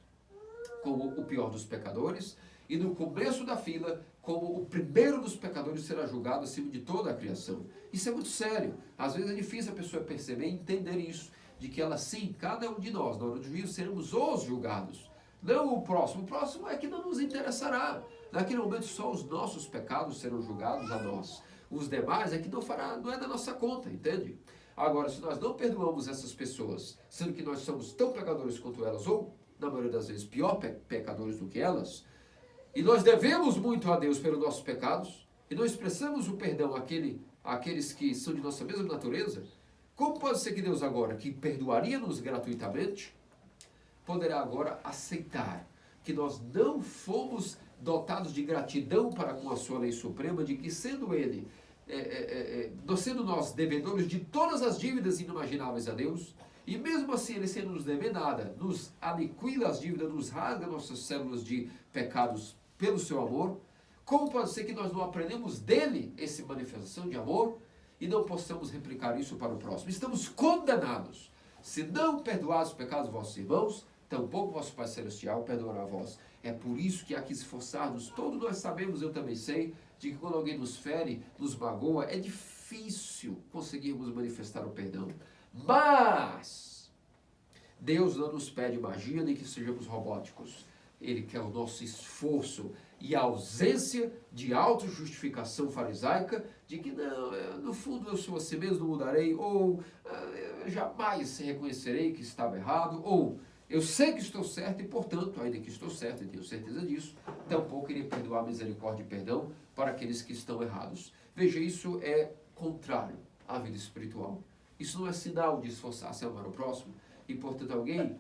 S2: como o pior dos pecadores e no começo da fila como o primeiro dos pecadores será julgado acima de toda a criação. Isso é muito sério. Às vezes é difícil a pessoa perceber e entender isso, de que ela sim, cada um de nós, na hora do juízo, seremos os julgados. Não o próximo. O próximo é que não nos interessará. Naquele momento só os nossos pecados serão julgados a nós. Os demais é que não é da nossa conta, entende? Agora, se nós não perdoamos essas pessoas, sendo que nós somos tão pecadores quanto elas, ou, na maioria das vezes, pior pecadores do que elas, e nós devemos muito a Deus pelos nossos pecados, e não expressamos o perdão àqueles que são de nossa mesma natureza, como pode ser que Deus agora, que perdoaria-nos gratuitamente, poderá agora aceitar que nós não fomos dotados de gratidão para com a sua lei suprema, de que sendo Ele, sendo nós devedores de todas as dívidas inimagináveis a Deus, e mesmo assim Ele sem nos dever nada, nos aniquila as dívidas, nos rasga nossas células de pecados pelo seu amor, como pode ser que nós não aprendemos dele essa manifestação de amor e não possamos replicar isso para o próximo? Estamos condenados. Se não perdoar os pecados dos vossos irmãos, tampouco vosso Pai Celestial perdoará a vós. É por isso que há que esforçar-nos. Todos nós sabemos, eu também sei, de que quando alguém nos fere, nos magoa, é difícil conseguirmos manifestar o perdão. Mas Deus não nos pede magia nem que sejamos robóticos. Ele quer o nosso esforço e a ausência de autojustificação farisaica de que não, no fundo eu sou assim mesmo, não mudarei, ou jamais reconhecerei que estava errado, ou eu sei que estou certo e, portanto, ainda que estou certo e tenho certeza disso, tampouco irei perdoar misericórdia e perdão para aqueles que estão errados. Veja, isso é contrário à vida espiritual. Isso não é sinal de esforçar-se a amar o próximo. E, portanto, alguém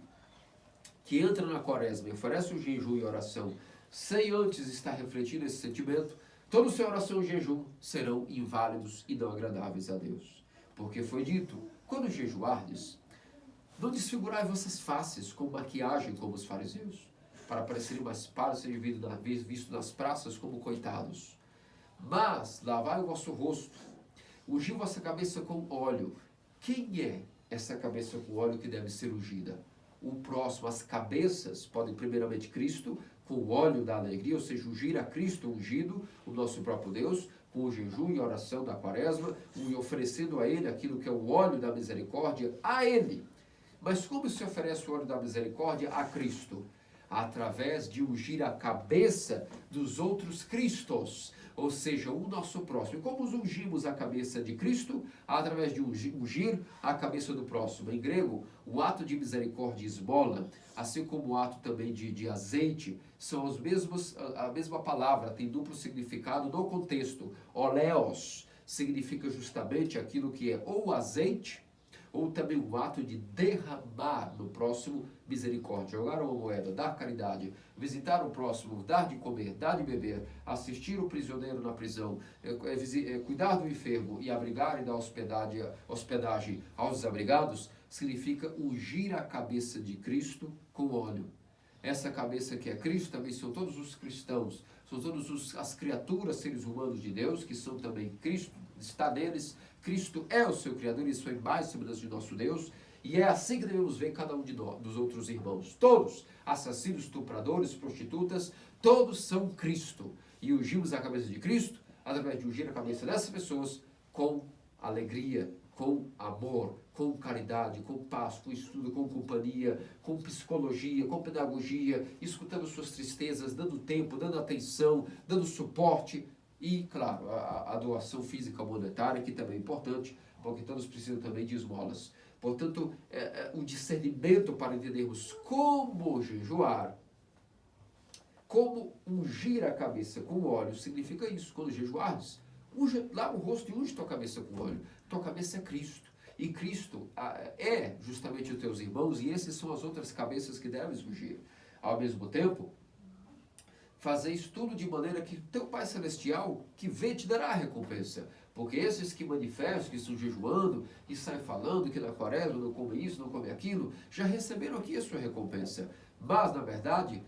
S2: que entra na quaresma e oferece o jejum e oração sem antes estar refletindo esse sentimento, toda sua oração e jejum serão inválidos e não agradáveis a Deus. Porque foi dito, quando jejuardes, não desfigurai vossas faces com maquiagem como os fariseus, para parecerem mais pálidos e serem vistos nas praças como coitados. Mas lavai o vosso rosto, ungi vossa cabeça com óleo. Quem é essa cabeça com óleo que deve ser ungida? O próximo, as cabeças, podem primeiramente Cristo, com o óleo da alegria, ou seja, ungir a Cristo ungido, o nosso próprio Deus, com o jejum e oração da quaresma, e oferecendo a Ele aquilo que é o óleo da misericórdia, a Ele. Mas como se oferece o óleo da misericórdia a Cristo? Através de ungir a cabeça dos outros Cristos, ou seja, o nosso próximo. E como ungimos a cabeça de Cristo? Através de ungir a cabeça do próximo. Em grego, o ato de misericórdia esmola, assim como o ato também de azeite, são a mesma palavra, tem duplo significado no contexto. Oleos significa justamente aquilo que é ou azeite, ou também o ato de derramar no próximo misericórdia, jogar uma moeda, dar caridade, visitar o próximo, dar de comer, dar de beber, assistir o prisioneiro na prisão, cuidar do enfermo e abrigar e dar hospedagem aos desabrigados, significa ungir a cabeça de Cristo com óleo. Essa cabeça que é Cristo também são todos os cristãos, são todas as criaturas, seres humanos de Deus, que são também Cristo, está neles. Cristo é o seu Criador e sua imagem e semelhança de nosso Deus. E é assim que devemos ver cada um dos outros irmãos. Todos, assassinos, estupradores, prostitutas, todos são Cristo. E ungimos a cabeça de Cristo através de ungir a cabeça dessas pessoas com alegria, com amor, com caridade, com paz, com estudo, com companhia, com psicologia, com pedagogia, escutando suas tristezas, dando tempo, dando atenção, dando suporte e, claro, a doação física monetária, que também é importante, porque todos precisam também de esmolas. Portanto, um discernimento para entendermos como jejuar, como ungir a cabeça com óleo, significa isso. Quando jejuares, unge lá o rosto e unge tua cabeça com óleo. Tua cabeça é Cristo. E Cristo é justamente os teus irmãos, e essas são as outras cabeças que deves ungir. Ao mesmo tempo, fazeis tudo de maneira que teu Pai Celestial, que vê, te dará a recompensa. Porque esses que manifestam, que estão jejuando, e saem falando que na quaresma não come isso, não come aquilo, já receberam aqui a sua recompensa. Mas, na verdade,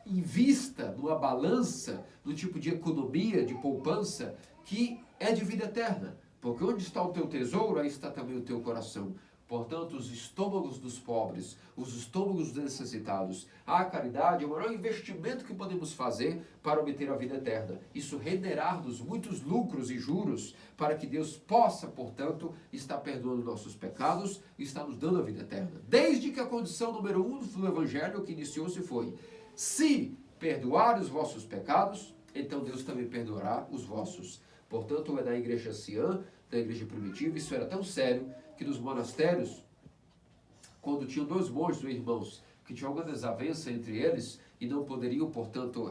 S2: invista numa balança, num tipo de economia, de poupança, que é de vida eterna. Porque onde está o teu tesouro, aí está também o teu coração. Portanto, os estômagos dos pobres, os estômagos dos necessitados, a caridade é o maior investimento que podemos fazer para obter a vida eterna. Isso renderá-nos muitos lucros e juros para que Deus possa, portanto, estar perdoando nossos pecados e estar nos dando a vida eterna. Desde que a condição número 1 do Evangelho que iniciou-se foi: se perdoar os vossos pecados, então Deus também perdoará os vossos. Portanto, é da igreja anciã, da igreja primitiva, isso era tão sério que nos monastérios, quando tinham dois monges ou irmãos que tinham alguma desavença entre eles e não poderiam, portanto,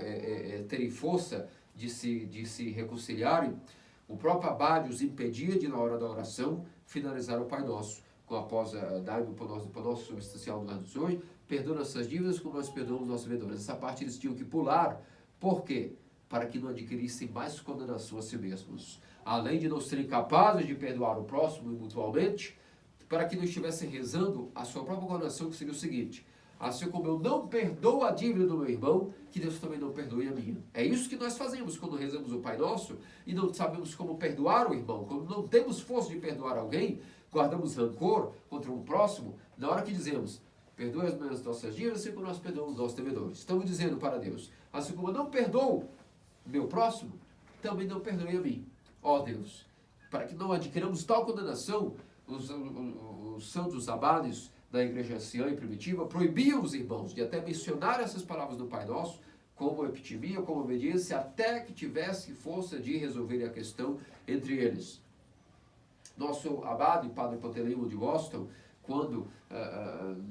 S2: terem força de se reconciliarem, o próprio abade os impedia de, na hora da oração, finalizar o Pai Nosso, após dar-me por nosso substancial do ano hoje, perdoa nossas dívidas como nós perdoamos nossos devedores. Essa parte eles tinham que pular. Por quê? Para que não adquirissem mais condenação a si mesmos. Além de não serem capazes de perdoar o próximo mutualmente, para que não estivessem rezando a sua própria condenação, que seria o seguinte: assim como eu não perdoo a dívida do meu irmão, que Deus também não perdoe a minha. É isso que nós fazemos quando rezamos o Pai Nosso e não sabemos como perdoar o irmão. Quando não temos força de perdoar alguém, guardamos rancor contra um próximo, na hora que dizemos: perdoe as nossas dívidas, assim como nós perdoamos os nossos devedores. Estamos dizendo para Deus: assim como eu não perdoo o meu próximo, também não perdoe a mim. Ó Deus, para que não adquiramos tal condenação, os santos abades da igreja anciã e primitiva proibiam os irmãos de até mencionar essas palavras do Pai Nosso como epitimia, como obediência, até que tivesse força de resolver a questão entre eles. Nosso abade, Padre Pantelimo de Boston, quando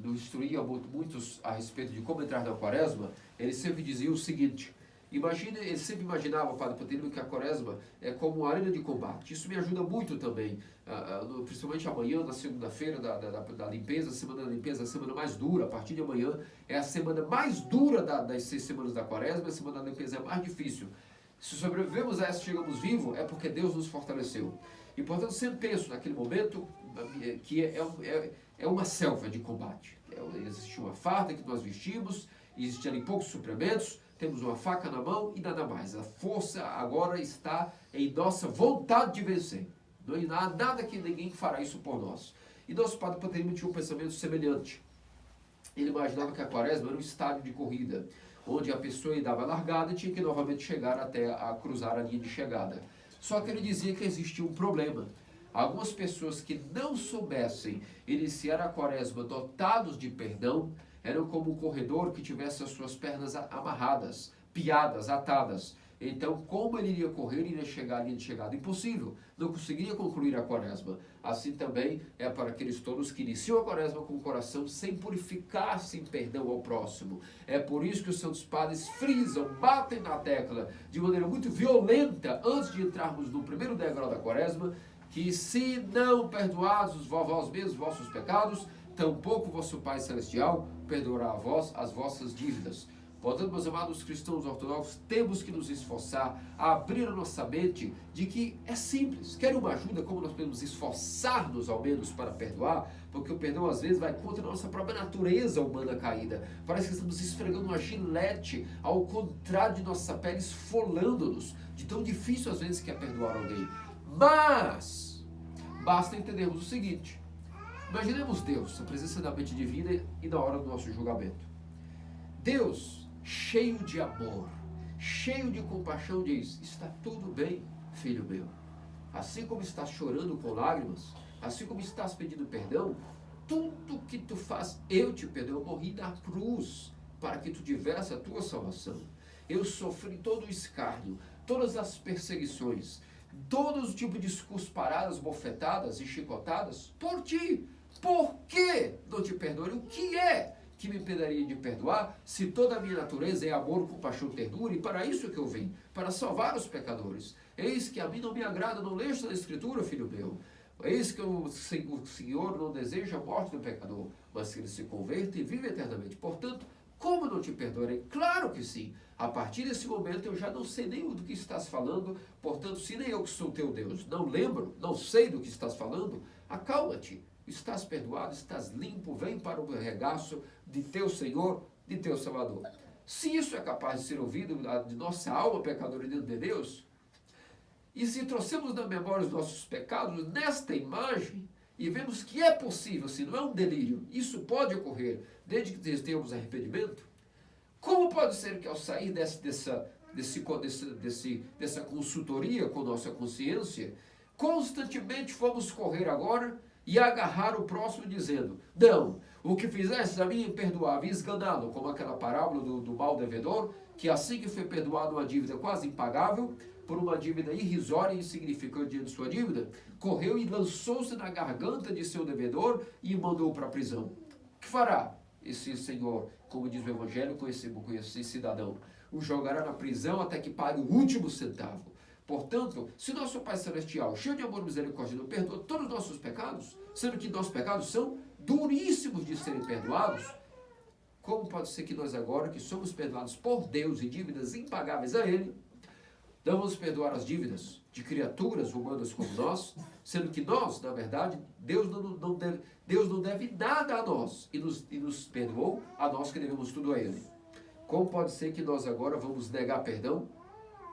S2: nos instruía muitos a respeito de como entrar na quaresma, ele sempre dizia o seguinte: ele sempre imaginava, o Padre Pantelimo, que a quaresma é como uma arena de combate. Isso me ajuda muito também, principalmente amanhã, na segunda-feira da limpeza, a semana da limpeza, a semana mais dura. A partir de amanhã é a semana mais dura das 6 semanas da quaresma, a semana da limpeza é a mais difícil. Se sobrevivemos a essa, chegamos vivos, é porque Deus nos fortaleceu. E, portanto, sempre penso naquele momento que é uma selva de combate. Existe uma farda que nós vestimos, existem ali poucos suplementos, temos uma faca na mão e nada mais. A força agora está em nossa vontade de vencer. Não há nada que ninguém fará isso por nós. E nosso Padre Pantelimo tinha um pensamento semelhante. Ele imaginava que a quaresma era um estádio de corrida, onde a pessoa dava a largada e tinha que novamente chegar até a cruzar a linha de chegada. Só que ele dizia que existia um problema. Algumas pessoas que não soubessem iniciar a quaresma dotados de perdão eram como um corredor que tivesse as suas pernas amarradas, piadas, atadas. Então, como ele iria correr, iria chegar à linha de chegada? Impossível. Não conseguiria concluir a quaresma. Assim também é para aqueles todos que iniciam a quaresma com o coração sem purificar-se em perdão ao próximo. É por isso que os santos padres frisam, batem na tecla de maneira muito violenta, antes de entrarmos no primeiro degrau da quaresma, que se não perdoados vós mesmos vossos pecados, tampouco vosso Pai Celestial perdoará a vós as vossas dívidas. Portanto, meus amados cristãos ortodoxos, temos que nos esforçar a abrir a nossa mente de que é simples. Quer uma ajuda, como nós podemos esforçar-nos ao menos para perdoar? Porque o perdão às vezes vai contra a nossa própria natureza humana caída. Parece que estamos esfregando uma gilete ao contrário de nossa pele, esfolando-nos. De tão difícil às vezes que é perdoar alguém. Mas, basta entendermos o seguinte: imaginemos Deus, a presença da mente divina e na hora do nosso julgamento. Deus, cheio de amor, cheio de compaixão, diz: está tudo bem, filho meu. Assim como estás chorando com lágrimas, assim como estás pedindo perdão, tudo que tu faz, eu te perdoo. Eu morri na cruz para que tu tivesse a tua salvação. Eu sofri todo o escárnio, todas as perseguições, todo o tipo de cusparadas, bofetadas e chicotadas por ti. Por que não te perdoarei? O que é que me impediria de perdoar, se toda a minha natureza é amor, compaixão, ternura? E para isso que eu vim, para salvar os pecadores. Eis que a mim não me agrada, não lês na Escritura, filho meu. Eis que o Senhor não deseja a morte do pecador, mas que ele se converta e vive eternamente. Portanto, como não te perdoarei? Claro que sim. A partir desse momento eu já não sei nem do que estás falando. Portanto, se nem eu que sou teu Deus não lembro, não sei do que estás falando, acalma-te. Estás perdoado, estás limpo, vem para o regaço de teu Senhor, de teu Salvador. Se isso é capaz de ser ouvido de nossa alma pecadora diante de Deus, e se trouxemos na memória os nossos pecados nesta imagem, e vemos que é possível, se não é um delírio, isso pode ocorrer, desde que tenhamos arrependimento, como pode ser que ao sair dessa consultoria com nossa consciência, constantemente fomos correr agora e agarrar o próximo dizendo: não, o que fizeste a mim é imperdoável, e esganá-lo, como aquela parábola do mal devedor, que assim que foi perdoado uma dívida quase impagável, por uma dívida irrisória e insignificante diante de sua dívida, correu e lançou-se na garganta de seu devedor e mandou para a prisão. O que fará esse senhor, como diz o Evangelho, com esse cidadão? O jogará na prisão até que pague o último centavo. Portanto, se nosso Pai Celestial, cheio de amor e misericórdia, não perdoa todos os nossos pecados, sendo que nossos pecados são duríssimos de serem perdoados, como pode ser que nós agora, que somos perdoados por Deus e dívidas impagáveis a Ele, não vamos perdoar as dívidas de criaturas humanas como nós, sendo que nós, na verdade, Deus não deve nada a nós e nos perdoou a nós que devemos tudo a Ele. Como pode ser que nós agora vamos negar perdão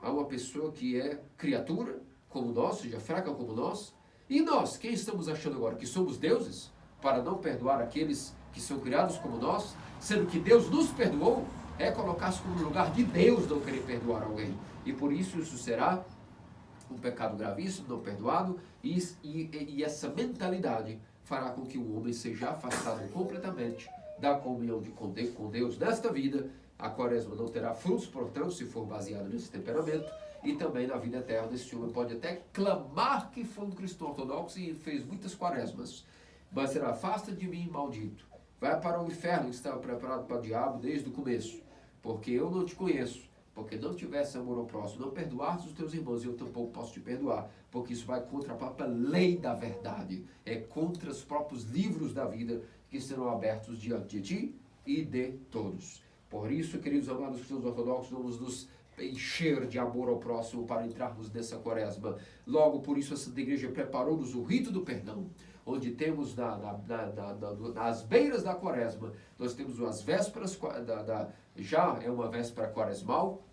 S2: a uma pessoa que é criatura como nós, seja fraca como nós? E nós, quem estamos achando agora? Que somos deuses para não perdoar aqueles que são criados como nós, sendo que Deus nos perdoou? É colocar-se como no lugar de Deus não querer perdoar alguém. E por isso será um pecado gravíssimo, não perdoado, e essa mentalidade fará com que o homem seja afastado completamente da comunhão com Deus nesta vida. A quaresma não terá frutos, portanto, se for baseado nesse temperamento, e também na vida eterna esse homem pode até clamar que foi um cristão ortodoxo e fez muitas quaresmas, mas será: afasta de mim, maldito. Vai para o inferno que estava preparado para o diabo desde o começo, porque eu não te conheço. Porque não tivesse amor ao próximo, não perdoaste os teus irmãos, e eu tampouco posso te perdoar, porque isso vai contra a própria lei da verdade, é contra os próprios livros da vida que serão abertos diante de ti e de todos. Por isso, queridos amados cristãos ortodoxos, vamos nos encher de amor ao próximo para entrarmos nessa quaresma. Logo, por isso, a Santa Igreja preparou-nos o rito do perdão, onde temos nas beiras da quaresma, nós temos as vésperas, já é uma véspera quaresmal,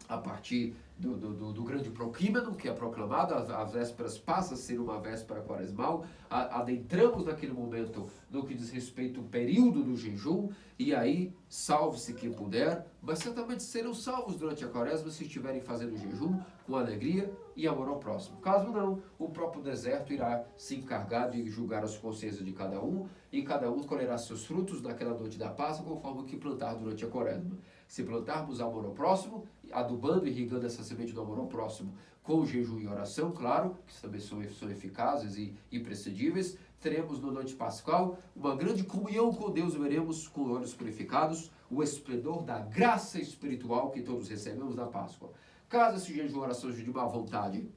S2: a partir do grande proclímeno que é proclamado, as vésperas passa a ser uma véspera quaresmal, adentramos naquele momento no que diz respeito ao período do jejum, e aí salve-se quem puder, mas certamente serão salvos durante a quaresma se estiverem fazendo jejum com alegria e amor ao próximo. Caso não, o próprio deserto irá se encargar de julgar as consciências de cada um, e cada um colherá seus frutos naquela noite da Páscoa, conforme o que plantar durante a quaresma. Se plantarmos amor ao próximo, adubando e irrigando essa semente do amor ao próximo com jejum e oração, claro, que também são eficazes e imprescindíveis, teremos na noite pascal uma grande comunhão com Deus, veremos com olhos purificados o esplendor da graça espiritual que todos recebemos na Páscoa. Caso esse jejum e oração seja de má vontade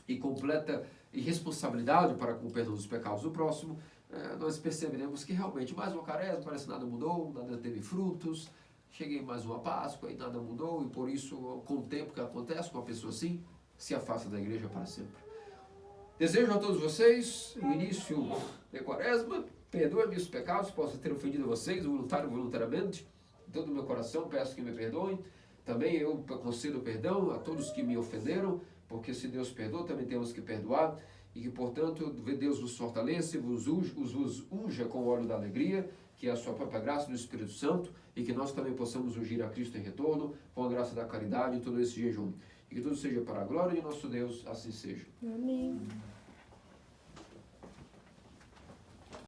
S2: e completa irresponsabilidade para com o perdão dos pecados do próximo, nós perceberemos que realmente mais uma quaresma, parece que nada mudou, nada teve frutos. Cheguei mais uma Páscoa e nada mudou, e por isso, com o tempo que acontece com uma pessoa assim, se afasta da igreja para sempre. Desejo a todos vocês o início da quaresma, perdoe meus pecados, posso ter ofendido a vocês, voluntário ou voluntariamente, de todo o meu coração peço que me perdoem. Também eu concedo perdão a todos que me ofenderam, porque se Deus perdoa, também temos que perdoar, e que, portanto, Deus vos fortaleça, vos unja com o óleo da alegria, que é a sua própria graça do Espírito Santo, e que nós também possamos ungir a Cristo em retorno, com a graça da caridade em todo esse jejum. E que tudo seja para a glória de nosso Deus, assim seja.
S3: Amém.